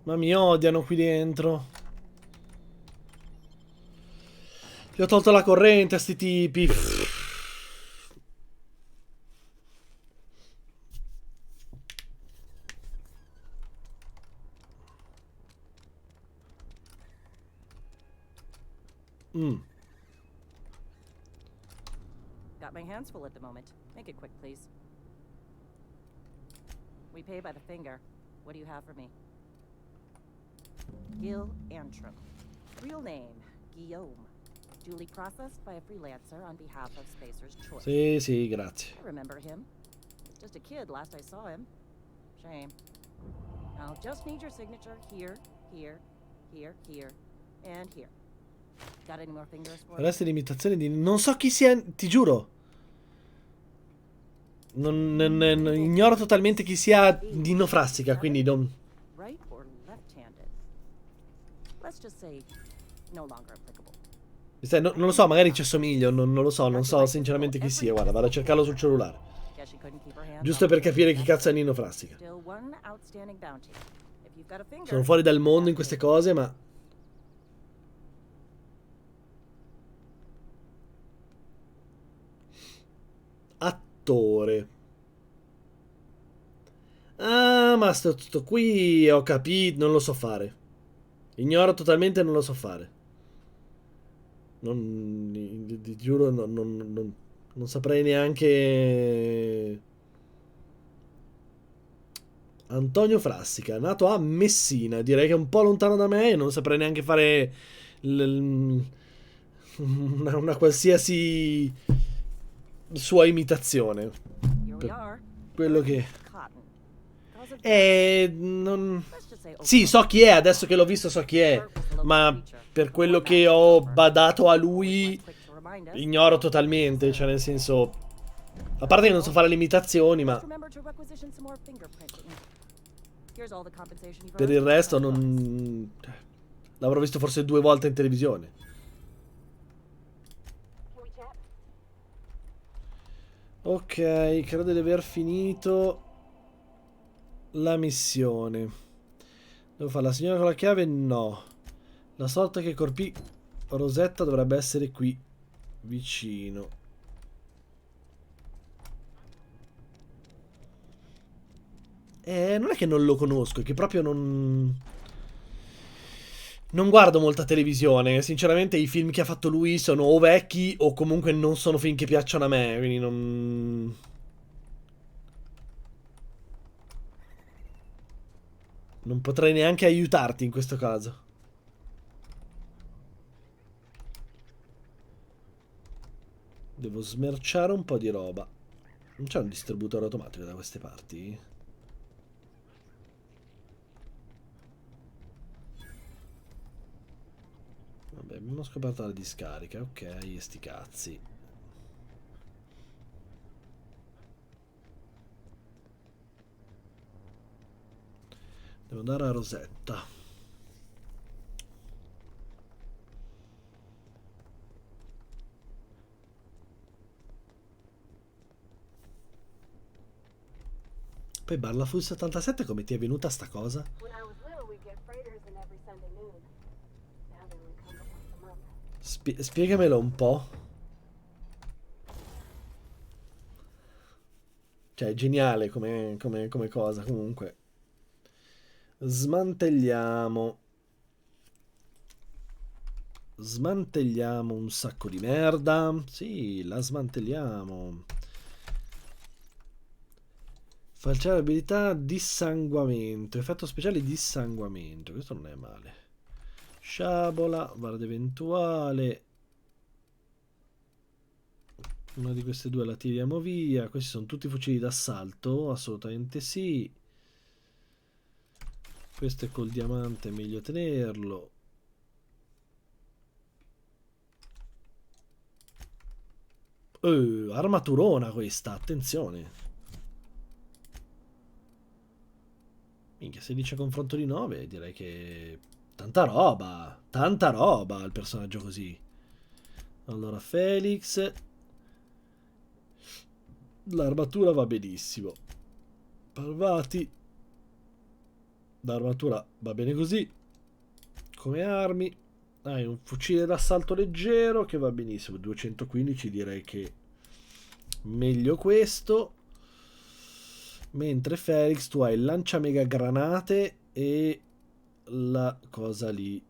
Speaker 1: Ma mi odiano qui dentro. Gli ho tolto la corrente a sti tipi.
Speaker 20: Got my hands full at the moment. Make it quick, please. We pay by the finger. What do you have for me? Gil Antrim. Real name, Guillaume. Duly processed by a freelancer on behalf of Spacer's Choice.
Speaker 1: Sì, grazie.
Speaker 20: I remember him. Just a kid last I saw him. Shame. I'll just need your signature here, here, here, here, and here. Got any more fingers for me?
Speaker 1: Resta l'imitazione di... Non so chi sia, ti giuro. Ignoro totalmente chi sia Nino Frassica, quindi non...
Speaker 20: Right or left-handed? Let's just say no longer applicable.
Speaker 1: Non lo so, magari ci assomiglio, non lo so, non so sinceramente chi sia. Guarda, vado a cercarlo sul cellulare. Giusto per capire chi cazzo è Nino Frassica. Sono fuori dal mondo in queste cose, ma... Attore. Ah, ma sto qui ho capito, non lo so fare. Ignoro totalmente, non lo so fare. Ti giuro, non saprei neanche... Antonio Frassica, nato a Messina, direi che è un po' lontano da me e non saprei neanche fare una qualsiasi sua imitazione. Per quello che... Sì, so chi è, adesso che l'ho visto so chi è, ma per quello che ho badato a lui ignoro totalmente, cioè nel senso... A parte che non so fare le imitazioni, ma... Per il resto non... L'avrò visto forse 2 volte in televisione. Ok, credo di aver finito la missione. Devo fare la signora con la chiave? No. La sorta che colpì Rosetta dovrebbe essere qui vicino. Non è che non lo conosco, è che proprio non guardo molta televisione. Sinceramente i film che ha fatto lui sono o vecchi o comunque non sono film che piacciono a me, quindi non potrei neanche aiutarti in questo caso. Devo smerciare un po' di roba. Non c'è un distributore automatico da queste parti? Vabbè, abbiamo scoperto la discarica. Ok, e sti cazzi. Devo andare a Rosetta. Poi Barlafus 77 come ti è venuta sta cosa?
Speaker 19: When I was little, we'd get freighters in every Sunday noon. Now they only come once a month.
Speaker 1: Spiegamelo un po'. Cioè, è geniale come cosa, comunque. Smantelliamo. Smantelliamo un sacco di merda. Sì, la smantelliamo. Falciare abilità dissanguamento. Effetto speciale dissanguamento. Questo non è male. Sciabola, guardia eventuale. Una di queste due la tiriamo via. Questi sono tutti fucili d'assalto. Assolutamente sì. Questo è col diamante, è meglio tenerlo. Armaturona questa, attenzione. Minchia, se dice confronto di 9, direi che... Tanta roba il personaggio così. Allora, Felix. L'armatura va benissimo. Parvati. L'armatura va bene così. Come armi. Hai un fucile d'assalto leggero che va benissimo. 215 direi che meglio questo. Mentre Felix tu hai il lanciamega granate e la cosa lì.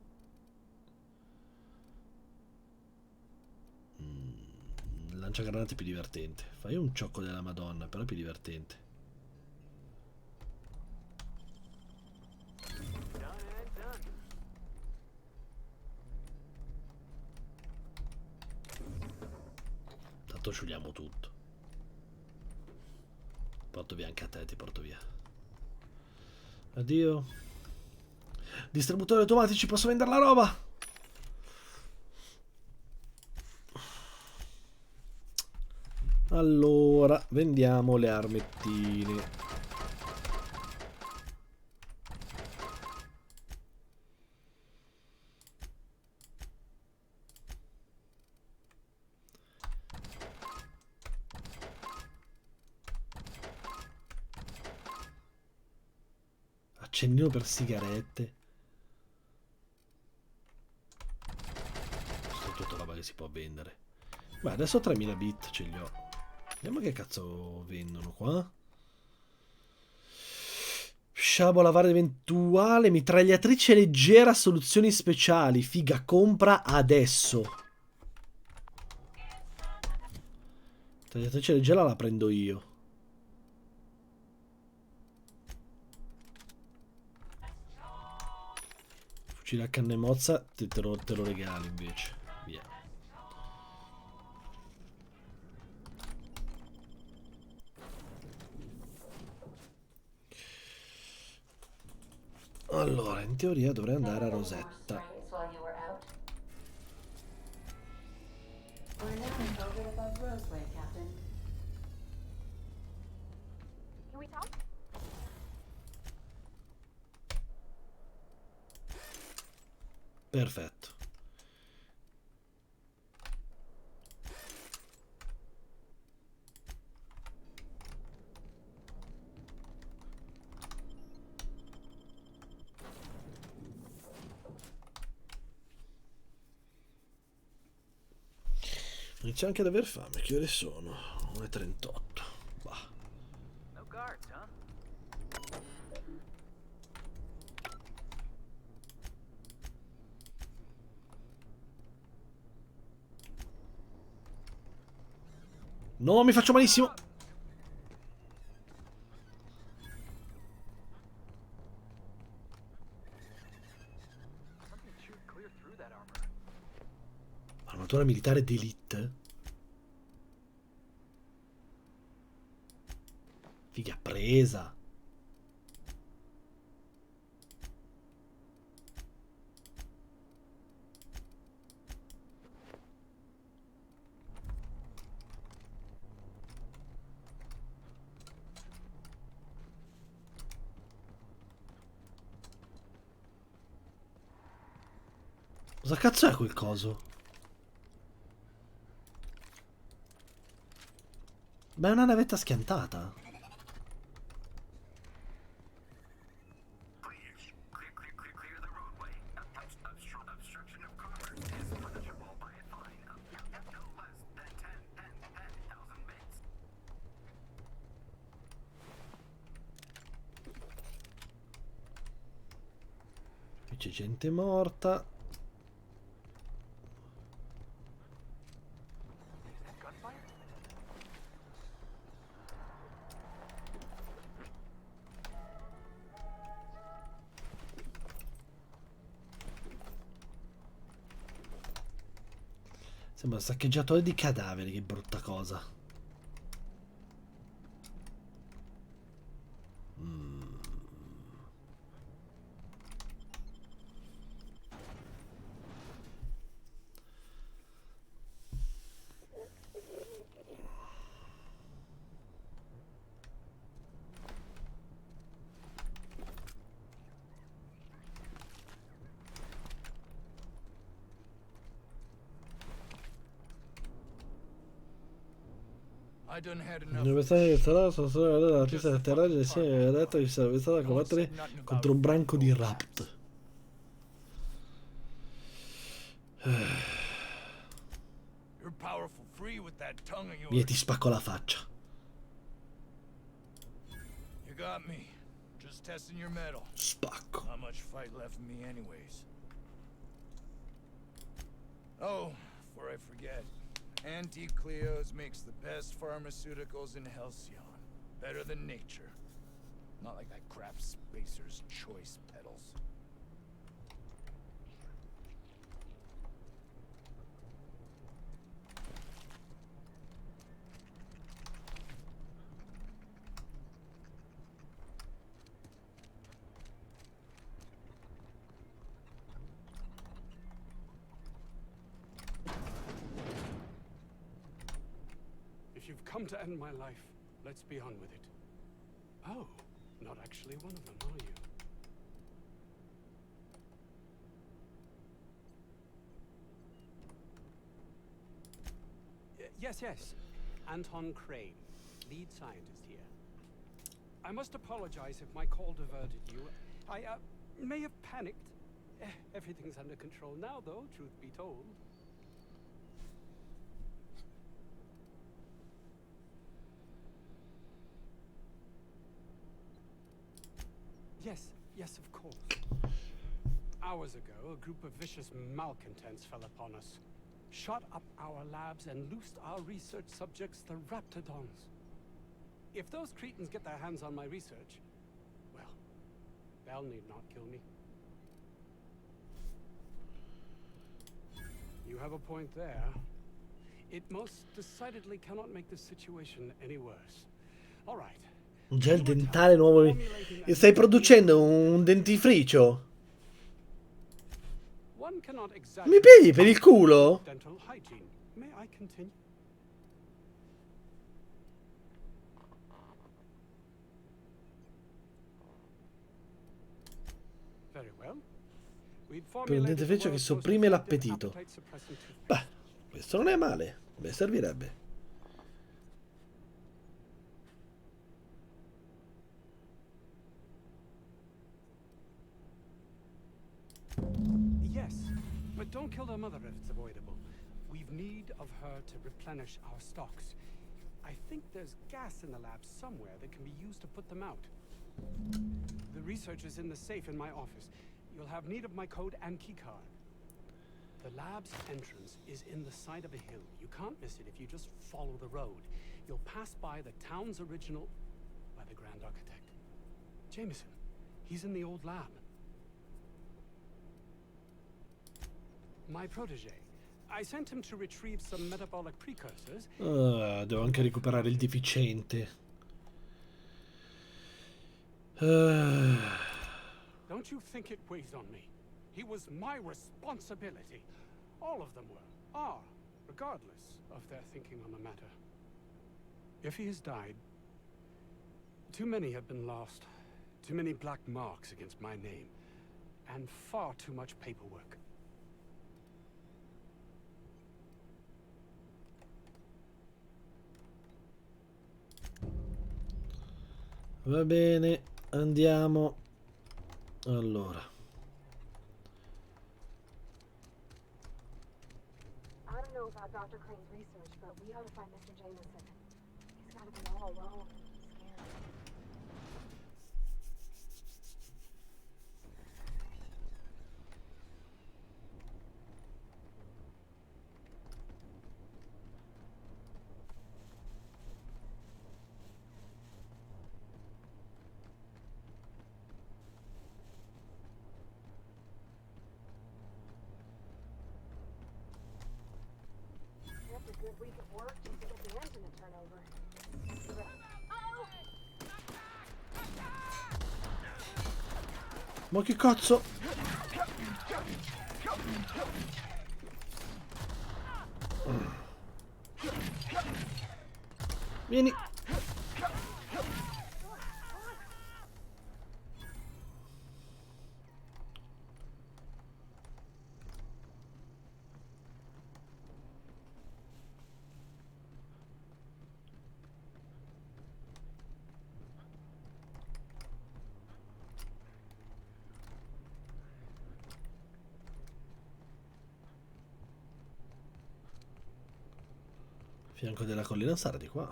Speaker 1: Il lanciagranate è più divertente. Fai un ciocco della Madonna, però è più divertente. Tanto asciughiamo tutto. Porto via anche a te, ti porto via. Addio. Distributori automatici, posso vendere la roba? Allora, vendiamo le armettine. Accendino per sigarette. Questa è tutta roba che si può vendere. Beh, adesso 3000 bit ce li ho. Vediamo che cazzo vendono qua. Sciabola varia eventuale. Mitragliatrice leggera, soluzioni speciali. Figa, compra adesso. Mitragliatrice leggera la prendo io. Fucile a canne mozza te lo regalo invece. Via. Allora, in teoria dovrei andare a Rosetta.
Speaker 19: Can we talk?
Speaker 1: Perfetto. Inizio anche ad aver fame. Che ore sono? 1:38. Bah.
Speaker 14: No guards, huh?
Speaker 1: No, mi faccio malissimo. Armatura militare d'elite. Figa presa. Cosa cazzo è quel coso? Ma è una navetta schiantata. c'è gente morta. Sembra un saccheggiatore di cadaveri, che brutta cosa.
Speaker 21: I done had
Speaker 1: Il
Speaker 21: enough.
Speaker 1: personaggio che sarà sono solo la pista del terraggio e si è detto che sarebbe stato a combattere contro un branco di rapt.
Speaker 21: You're powerful free with that tongue of yours.
Speaker 1: Via, ti spacco la faccia.
Speaker 21: You got me. Just testing your metal.
Speaker 1: Spacco.
Speaker 21: Not much fight left in me anyways. Oh, before I forget. Antique Cleo's makes the best pharmaceuticals in Halcyon. Better than nature. Not like that crap Spacer's Choice pedals.
Speaker 22: If you've come to end my life, let's be on with it. Oh, not actually one of them, are you? Yes. Anton Crane, lead scientist here. I must apologize if my call diverted you. I may have panicked. Everything's under control now, though, truth be told. Yes, of course. Hours ago, a group of vicious malcontents fell upon us, shot up our labs and loosed our research subjects, the Raptidons. If those cretins get their hands on my research, well, they'll need not kill me. You have a point there. It most decidedly cannot make this situation any worse. All right.
Speaker 1: Già il dentale nuovo. E stai producendo un dentifricio? Mi pieghi per il culo?
Speaker 22: Dental hygiene. May I continue? Very well.
Speaker 1: Per un dentifricio che sopprime l'appetito. Beh, questo non è male. Beh, servirebbe.
Speaker 22: Yes, but don't kill their mother if it's avoidable. We've need of her to replenish our stocks. I think there's gas in the lab somewhere that can be used to put them out. The research is in the safe in my office. You'll have need of my code and keycard. The lab's entrance is in the side of a hill. You can't miss it if you just follow the road. You'll pass by the town's original by the Grand Architect. Jameson, he's in the old lab. My protege. I sent him to retrieve some metabolic precursors.
Speaker 1: Devo anche recuperare il deficiente.
Speaker 22: Don't you think it weighs on me? He was my responsibility. All of them are, regardless of their thinking on the matter. If he has died, too many have been lost. Too many black marks against my name. And far too much paperwork.
Speaker 1: Va bene, andiamo. Allora.
Speaker 19: I don't know about Dr. Crane's research, but we ought to find Mr. Jameson. He's got to be all alone. I'm a good week of work just to get the engine to turn over.
Speaker 1: Ma che cazzo? Vieni. Fianco della collina sarà di qua.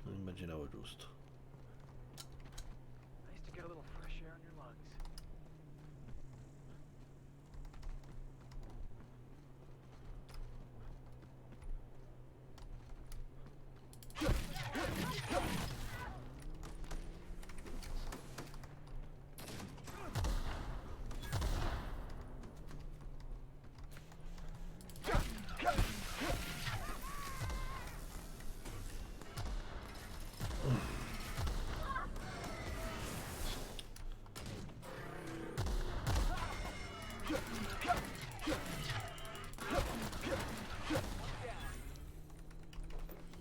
Speaker 1: Non immaginavo giusto.
Speaker 14: Nice to get a little fresh air in your lungs.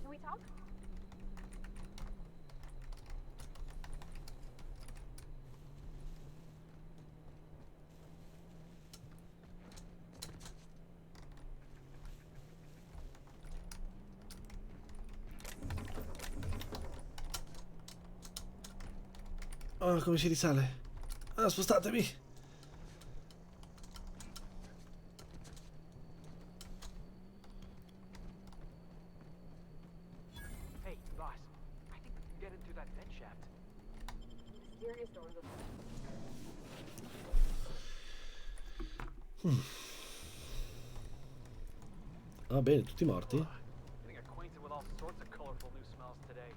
Speaker 19: Can we talk?
Speaker 1: Ah, come si risale? Ah, spostatemi.
Speaker 14: Hey, boss. I think we can get into that vent shaft.
Speaker 19: Mysterious doors open.
Speaker 1: Va bene, tutti morti?
Speaker 14: Getting acquainted with all sorts of colorful new smells today.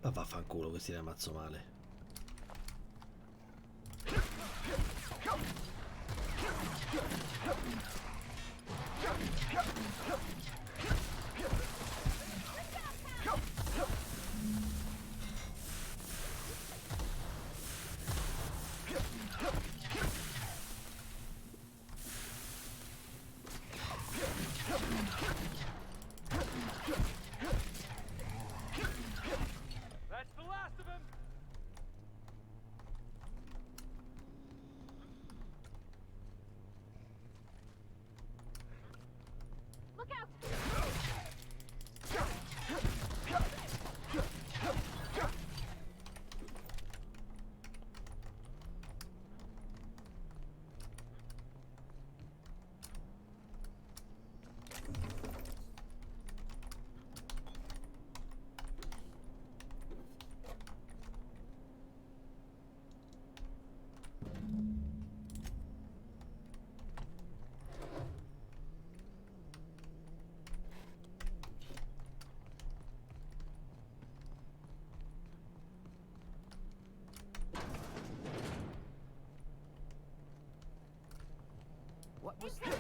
Speaker 1: Ma vaffanculo che si ne ammazzo male.
Speaker 14: That's the last of him!
Speaker 19: Look out!
Speaker 14: What was that?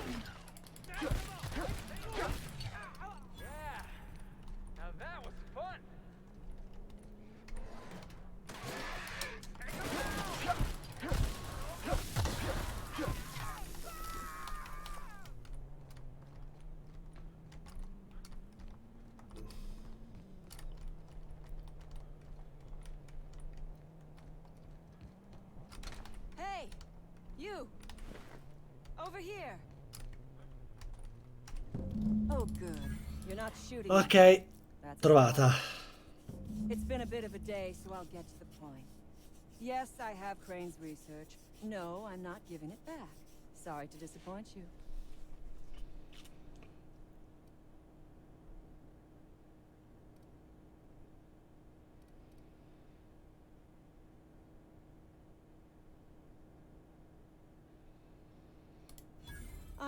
Speaker 14: Yeah! Now that was fun!
Speaker 17: Hey! You! Over here! Oh, good. You're not shooting.
Speaker 1: Ok,
Speaker 17: That's
Speaker 1: trovata.
Speaker 17: It's been a bit of a day, so I'll get to the point. Yes, I have Crane's research. No, I'm not giving it back. Sorry to disappoint you.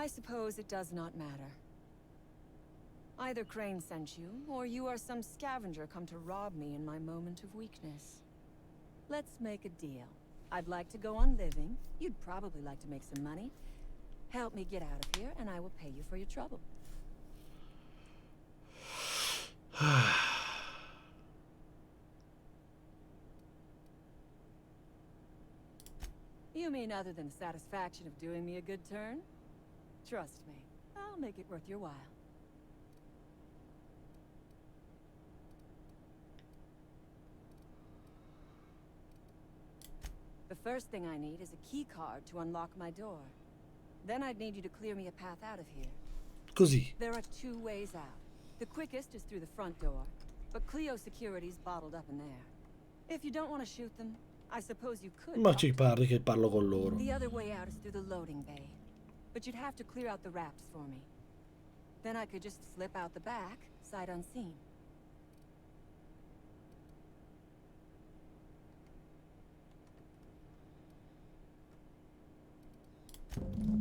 Speaker 17: I suppose it does not matter. Either Crane sent you, or you are some scavenger come to rob me in my moment of weakness. Let's make a deal. I'd like to go on living. You'd probably like to make some money. Help me get out of here, and I will pay you for your trouble. You mean other than the satisfaction of doing me a good turn? Trust me, I'll make it worth your while. The first thing I need is a key card to unlock my door. Then I'd need you to clear me a path out of here.
Speaker 1: Così.
Speaker 17: There are 2 ways out. The quickest is through the front door, but Cleo security's bottled up in there. If you don't want to shoot them, I suppose you could.
Speaker 1: Ma ci parli che parlo con loro.
Speaker 17: The other way out is through the loading bay, but you'd have to clear out the wraps for me. Then I could just slip out the back, sight unseen.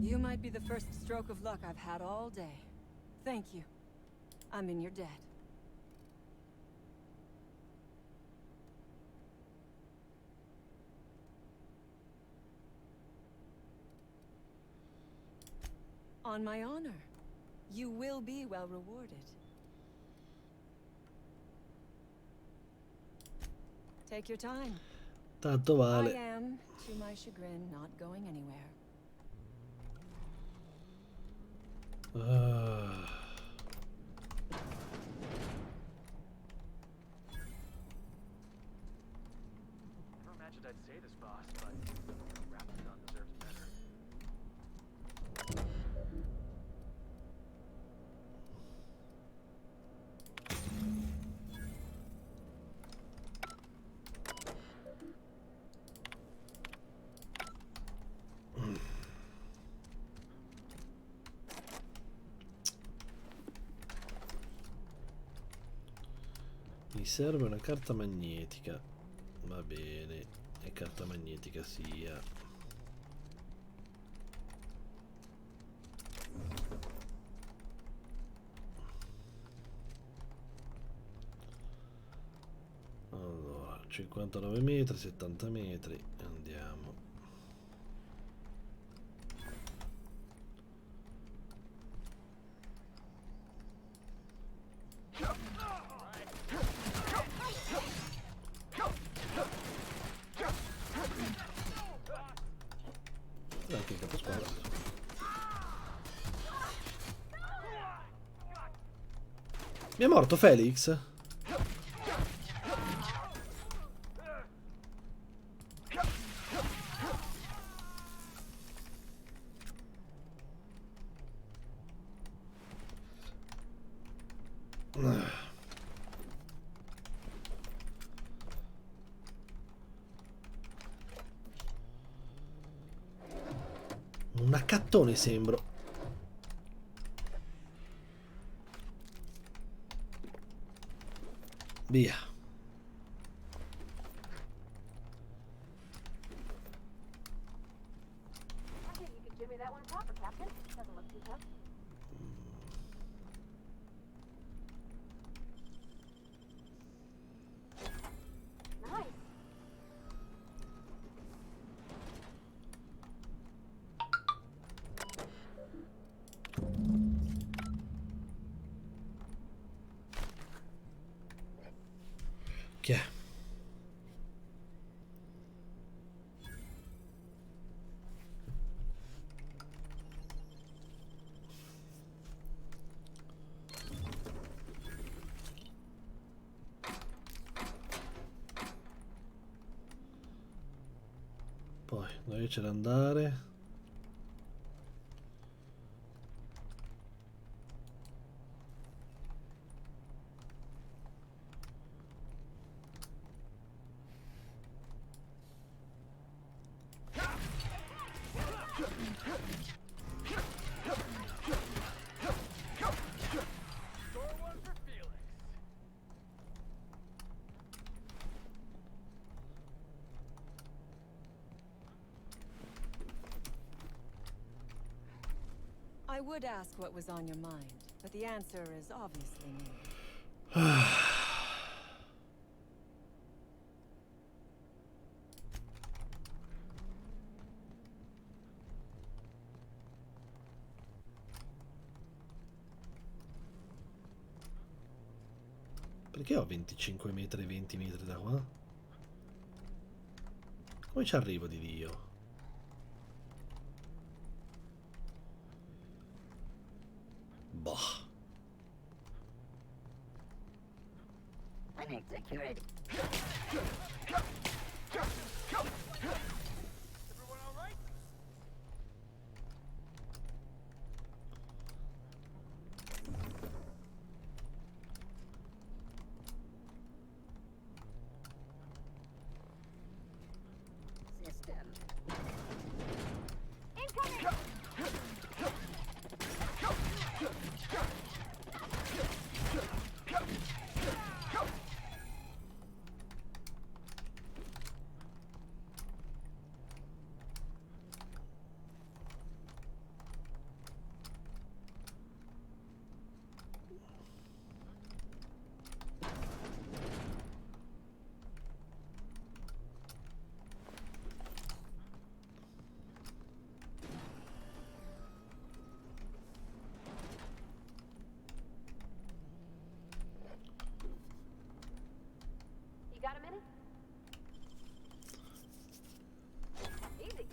Speaker 17: You might be the first stroke of luck I've had all day. Thank you. I'm in your debt. On my honor, you will be well rewarded. Take your time.
Speaker 1: Tanto vale.
Speaker 17: I am, to my chagrin, not going anywhere.
Speaker 18: Never imagined I'd say this, boss, but Rapidon deserves better.
Speaker 1: Mi serve una carta magnetica. Va bene, e carta magnetica sia. Allora, 59 metri, 70 metri, andiamo. Anche il caposquadra. Mi è morto Felix? Un accattone sembro. Via.
Speaker 19: I think you could jimmy that one proper, Captain. Doesn't look too tough. Nice.
Speaker 1: Chi è? Poi, dove c'è da andare?
Speaker 17: I would ask what was on your mind, but the answer is obviously me.
Speaker 1: Perché ho 25 metri e 20 metri da qua? Come ci arrivo di Dio? Boh.
Speaker 8: I need security.
Speaker 14: Everyone all right?
Speaker 8: System.
Speaker 3: Incoming! You got a minute? Easy.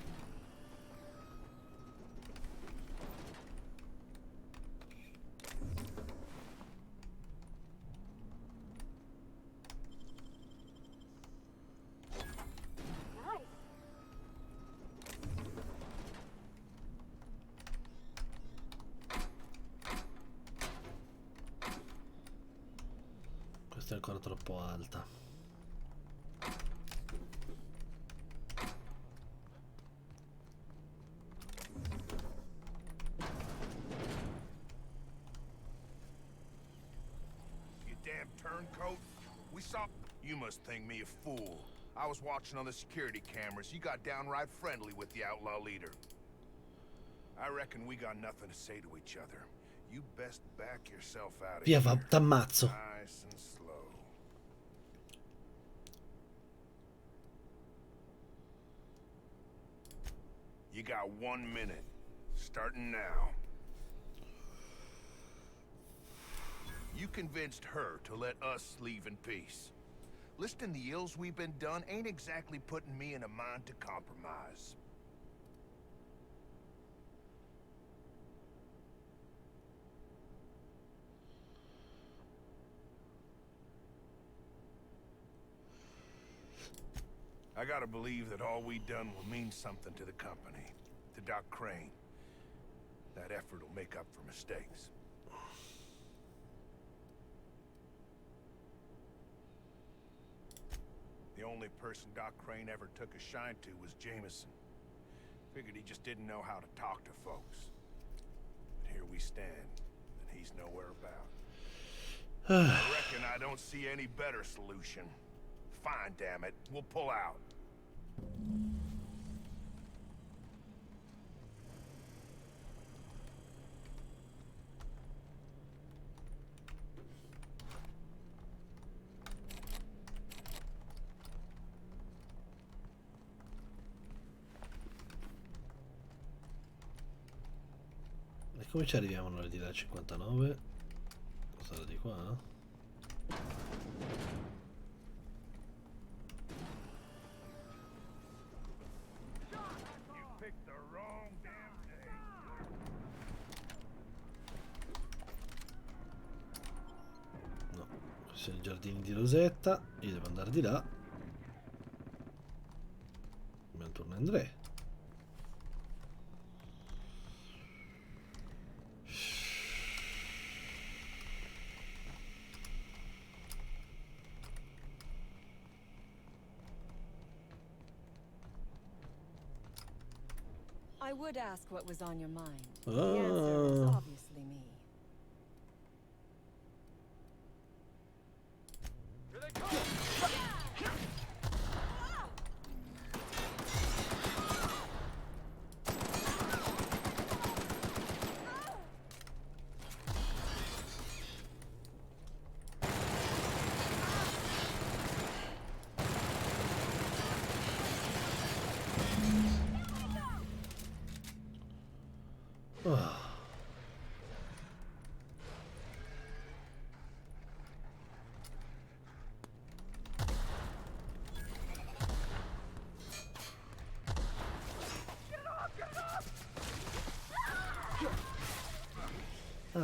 Speaker 3: Nice.
Speaker 1: Questa è ancora troppo alta.
Speaker 2: Damn turncoat. We saw... You must think me a fool. I was watching on the security cameras. You got downright friendly with the outlaw leader. I reckon we got nothing to say to each other. You best back yourself out of
Speaker 1: Via,
Speaker 2: here.
Speaker 1: t'ammazzo.
Speaker 2: Nice and slow. You got 1 minute. Starting now. You convinced her to let us leave in peace. Listing the ills we've been done ain't exactly putting me in a mind to compromise. I gotta believe that all we done will mean something to the company, to Doc Crane. That effort will make up for mistakes. The only person Doc Crane ever took a shine to was Jameson. Figured he just didn't know how to talk to folks. But here we stand, and he's nowhere about. I reckon I don't see any better solution. Fine, damn it. We'll pull out.
Speaker 1: E come ci arriviamo noi di là 59? Sarà di qua? No, questi sono i giardini di Rosetta. Io devo andare di là. Abbiamo turno Andrea.
Speaker 17: I would ask what was on your mind. The answer is obviously me.
Speaker 14: Here they come!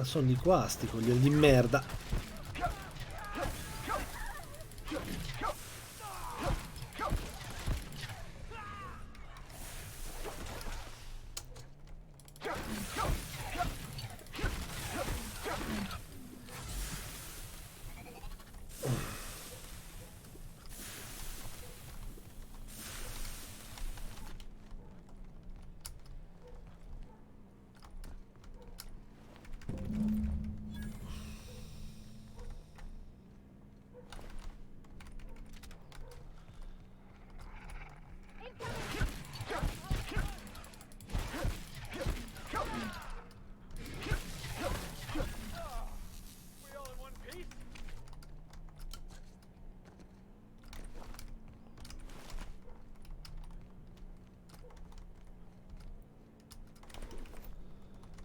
Speaker 1: Ah, sono di qua, sti coglioni di merda.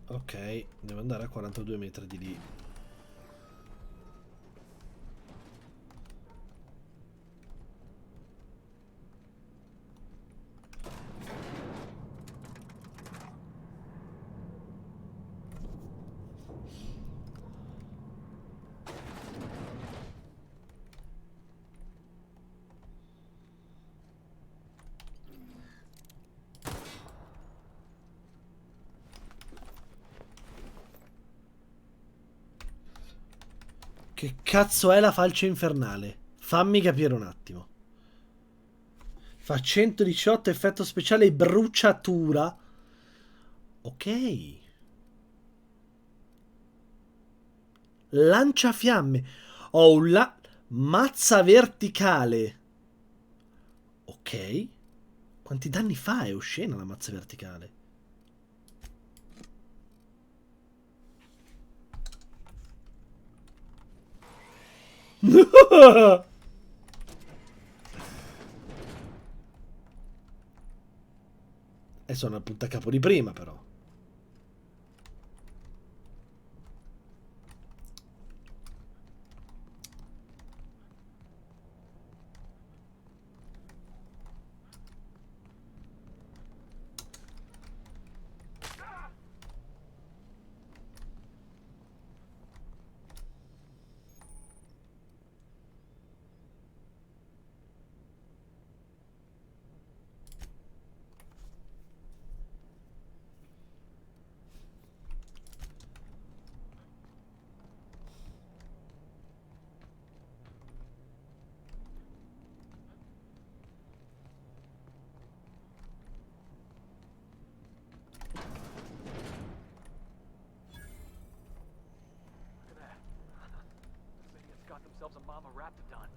Speaker 1: Ok, devo andare a 42 metri di lì. Che cazzo è la falce infernale? Fammi capire un attimo. Fa 118 effetto speciale e bruciatura. Ok. Lanciafiamme. Ho un mazza verticale. Ok. Quanti danni fa? È oscena la mazza verticale. E sono al puntacapo di prima, però.
Speaker 18: Got themselves a mama raptidon.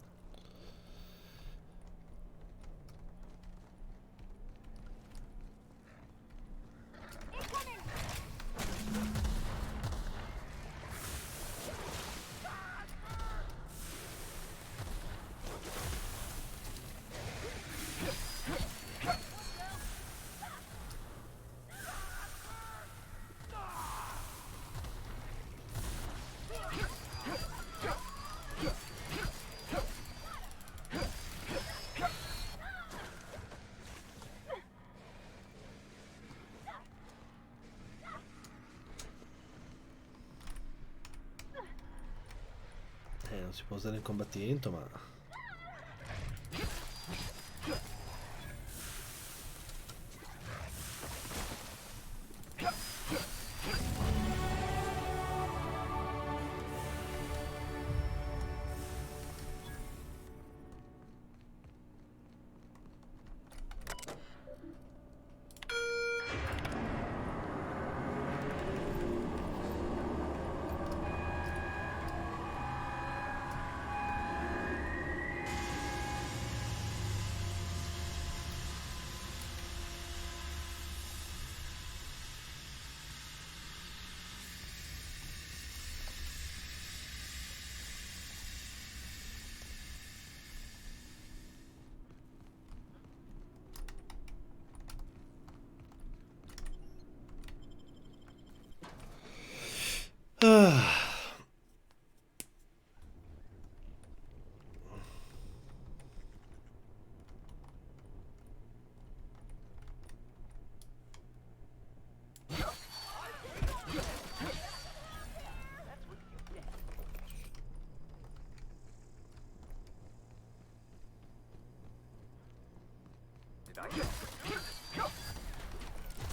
Speaker 1: Non si può usare in combattimento, ma...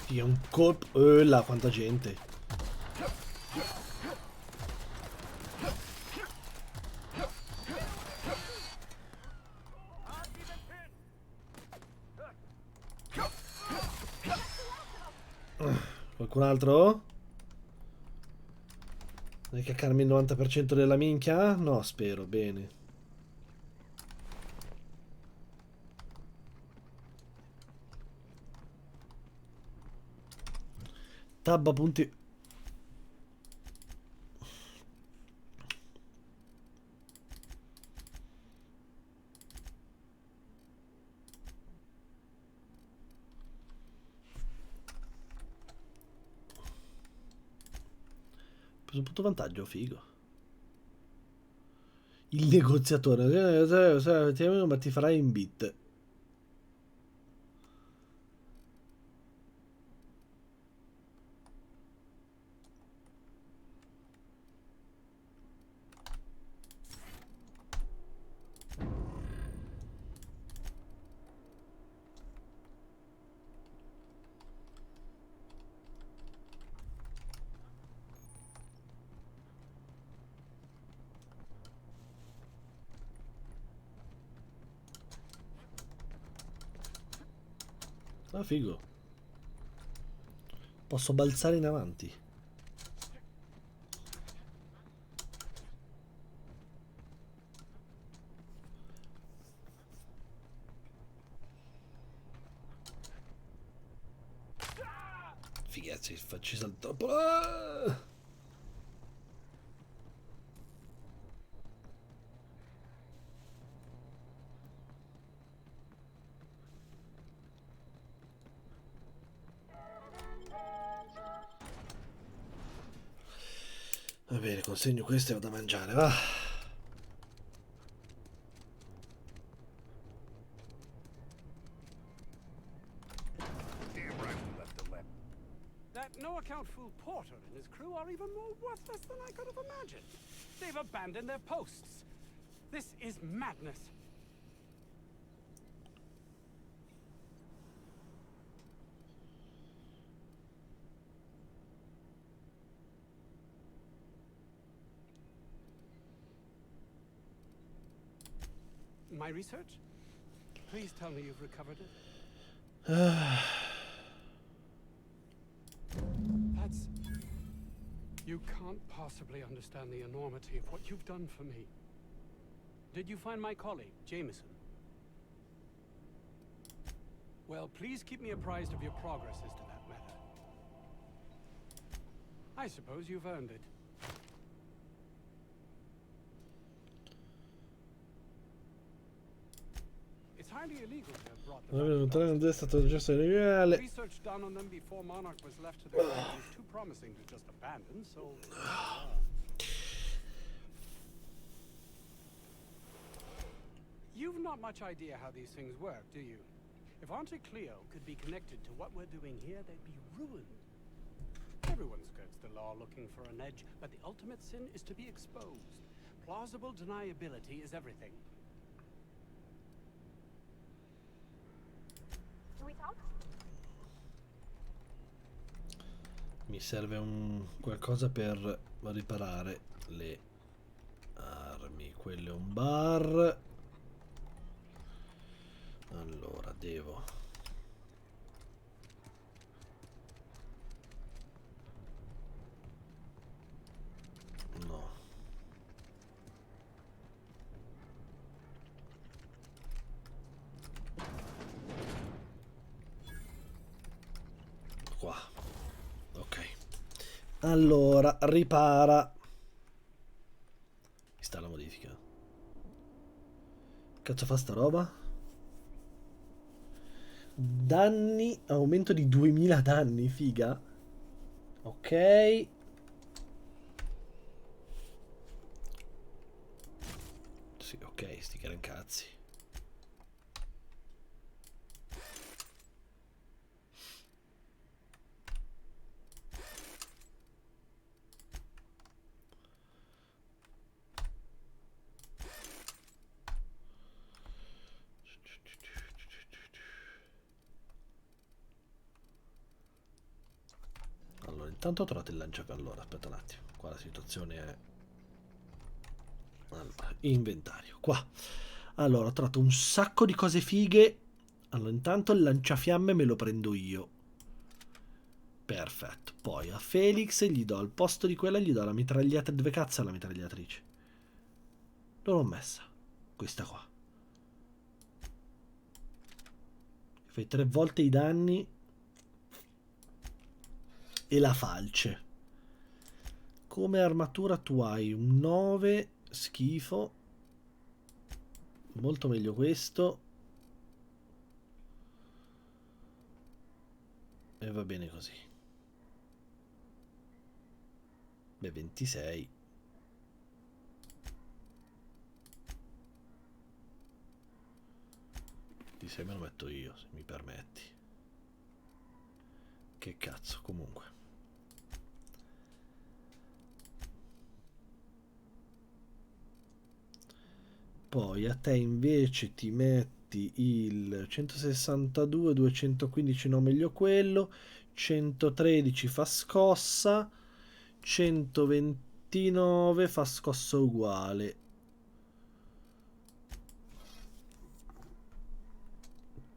Speaker 1: Sì, è un colpo. Là, quanta gente. Qualcun altro? Vuoi caccarmi il 90% della minchia? No, spero, bene. Tab punti. Ho preso un punto vantaggio, figo. Il negoziatore. Ma ti farai in bit. Ah, figo. Posso balzare in avanti. Figazzi, facci saltare. Ah! Va bene, consegno questo e vado a mangiare, va.
Speaker 22: That no-account fool Porter and his crew are even more worthless than I could have imagined. They've abandoned their posts. This is madness. My research? Please tell me you've recovered it. That's... You can't possibly understand the enormity of what you've done for me. Did you find my colleague, Jameson? Well, please keep me apprised of your progress as to that matter. I suppose you've earned it. It's highly illegal to have brought them
Speaker 1: È stato gesto illegale.
Speaker 22: research done on them before Monarch was left to their fate was too promising to just abandon, so... You've not much idea how these things work, do you? If Auntie Cleo could be connected to what we're doing here, they'd be ruined. Everyone skirts the law looking for an edge, but the ultimate sin is to be exposed. Plausible deniability is everything.
Speaker 3: Can we talk?
Speaker 1: Mi serve un qualcosa per riparare le armi. Quello è un bar. Allora devo... No. Qua. Ok. Allora, ripara. Mi sta la modifica. Cazzo fa sta roba? Danni, aumento di 2000 danni, figa. Ok. Sì, ok, sti gran cazzi. Tanto ho trovato il lanciafiamme. Allora, aspetta un attimo. Qua la situazione è... Allora, inventario. Qua. Allora, ho trovato un sacco di cose fighe. Allora, intanto il lanciafiamme me lo prendo io. Perfetto. Poi a Felix gli do al posto di quella, gli do la mitragliatrice. Dove cazzo è la mitragliatrice? Dove l'ho messa? Questa qua. Fai 3 volte i danni. E la falce. Come armatura tu hai un 9. Schifo. Molto meglio questo. E va bene così. Beh, 26. 26 me lo metto io, se mi permetti. Che cazzo, comunque. Poi a te invece ti metti il 162, 215 no meglio quello, 113 fa scossa, 129 fa scossa uguale.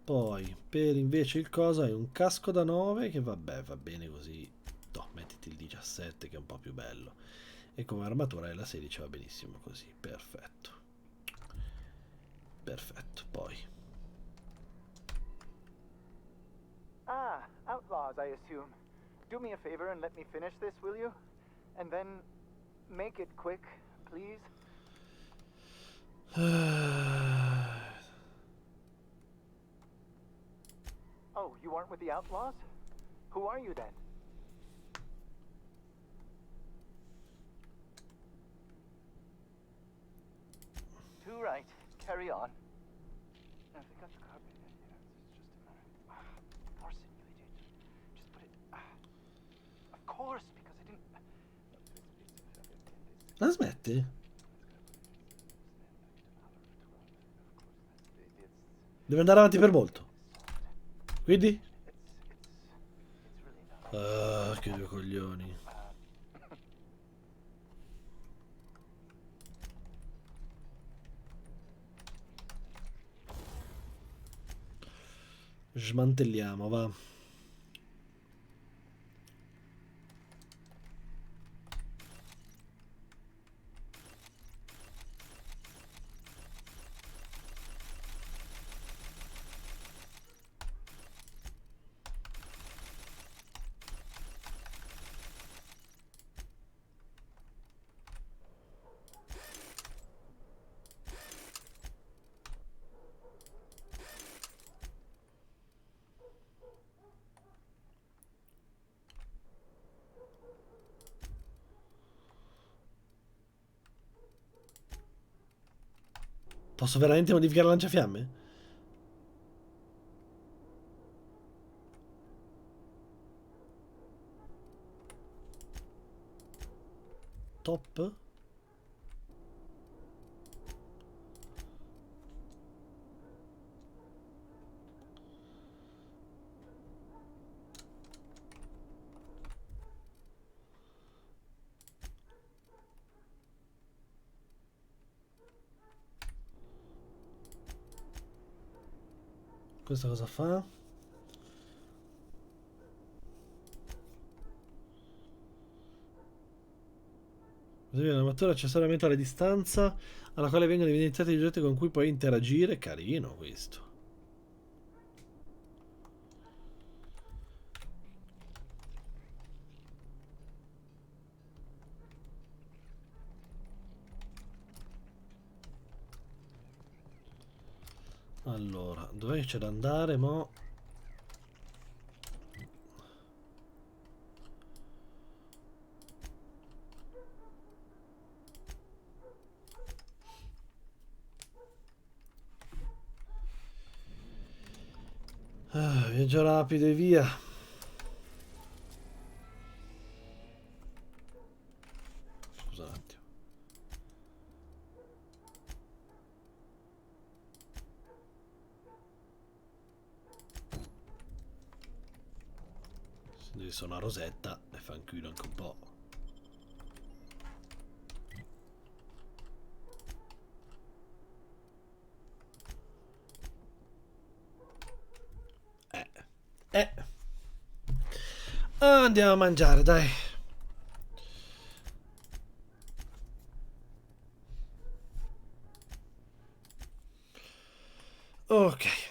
Speaker 1: Poi per invece il coso hai un casco da 9 che vabbè va bene così. No, mettiti il 17 che è un po' più bello. E come armatura hai la 16 va benissimo così, perfetto. Perfetto, poi.
Speaker 14: Ah, outlaws, I assume. Do me a favor and let me finish this, will you? And then make it quick, please. Oh, you aren't with the outlaws? Who are you then? Too right. Carry on. Now, if they got the carpet in here, it's just a matter of forcing you, idiot. Just put it. Of course, because I didn't.
Speaker 1: La smetti? Deve andare avanti per molto. Quindi? Ah, che due coglioni. Smantelliamo, va. Posso veramente modificare il lanciafiamme? Top? Questa cosa fa? Così l'armatura accessoriamente alla distanza alla quale vengono evidenziati gli oggetti con cui puoi interagire. Carino questo. Allora, dov'è che c'è da andare, mo? Ah, viaggio rapido e via. Scusa un attimo. Si deve Così sono a Rosetta e fanculo anche un po'. Andiamo a mangiare, dai. Ok.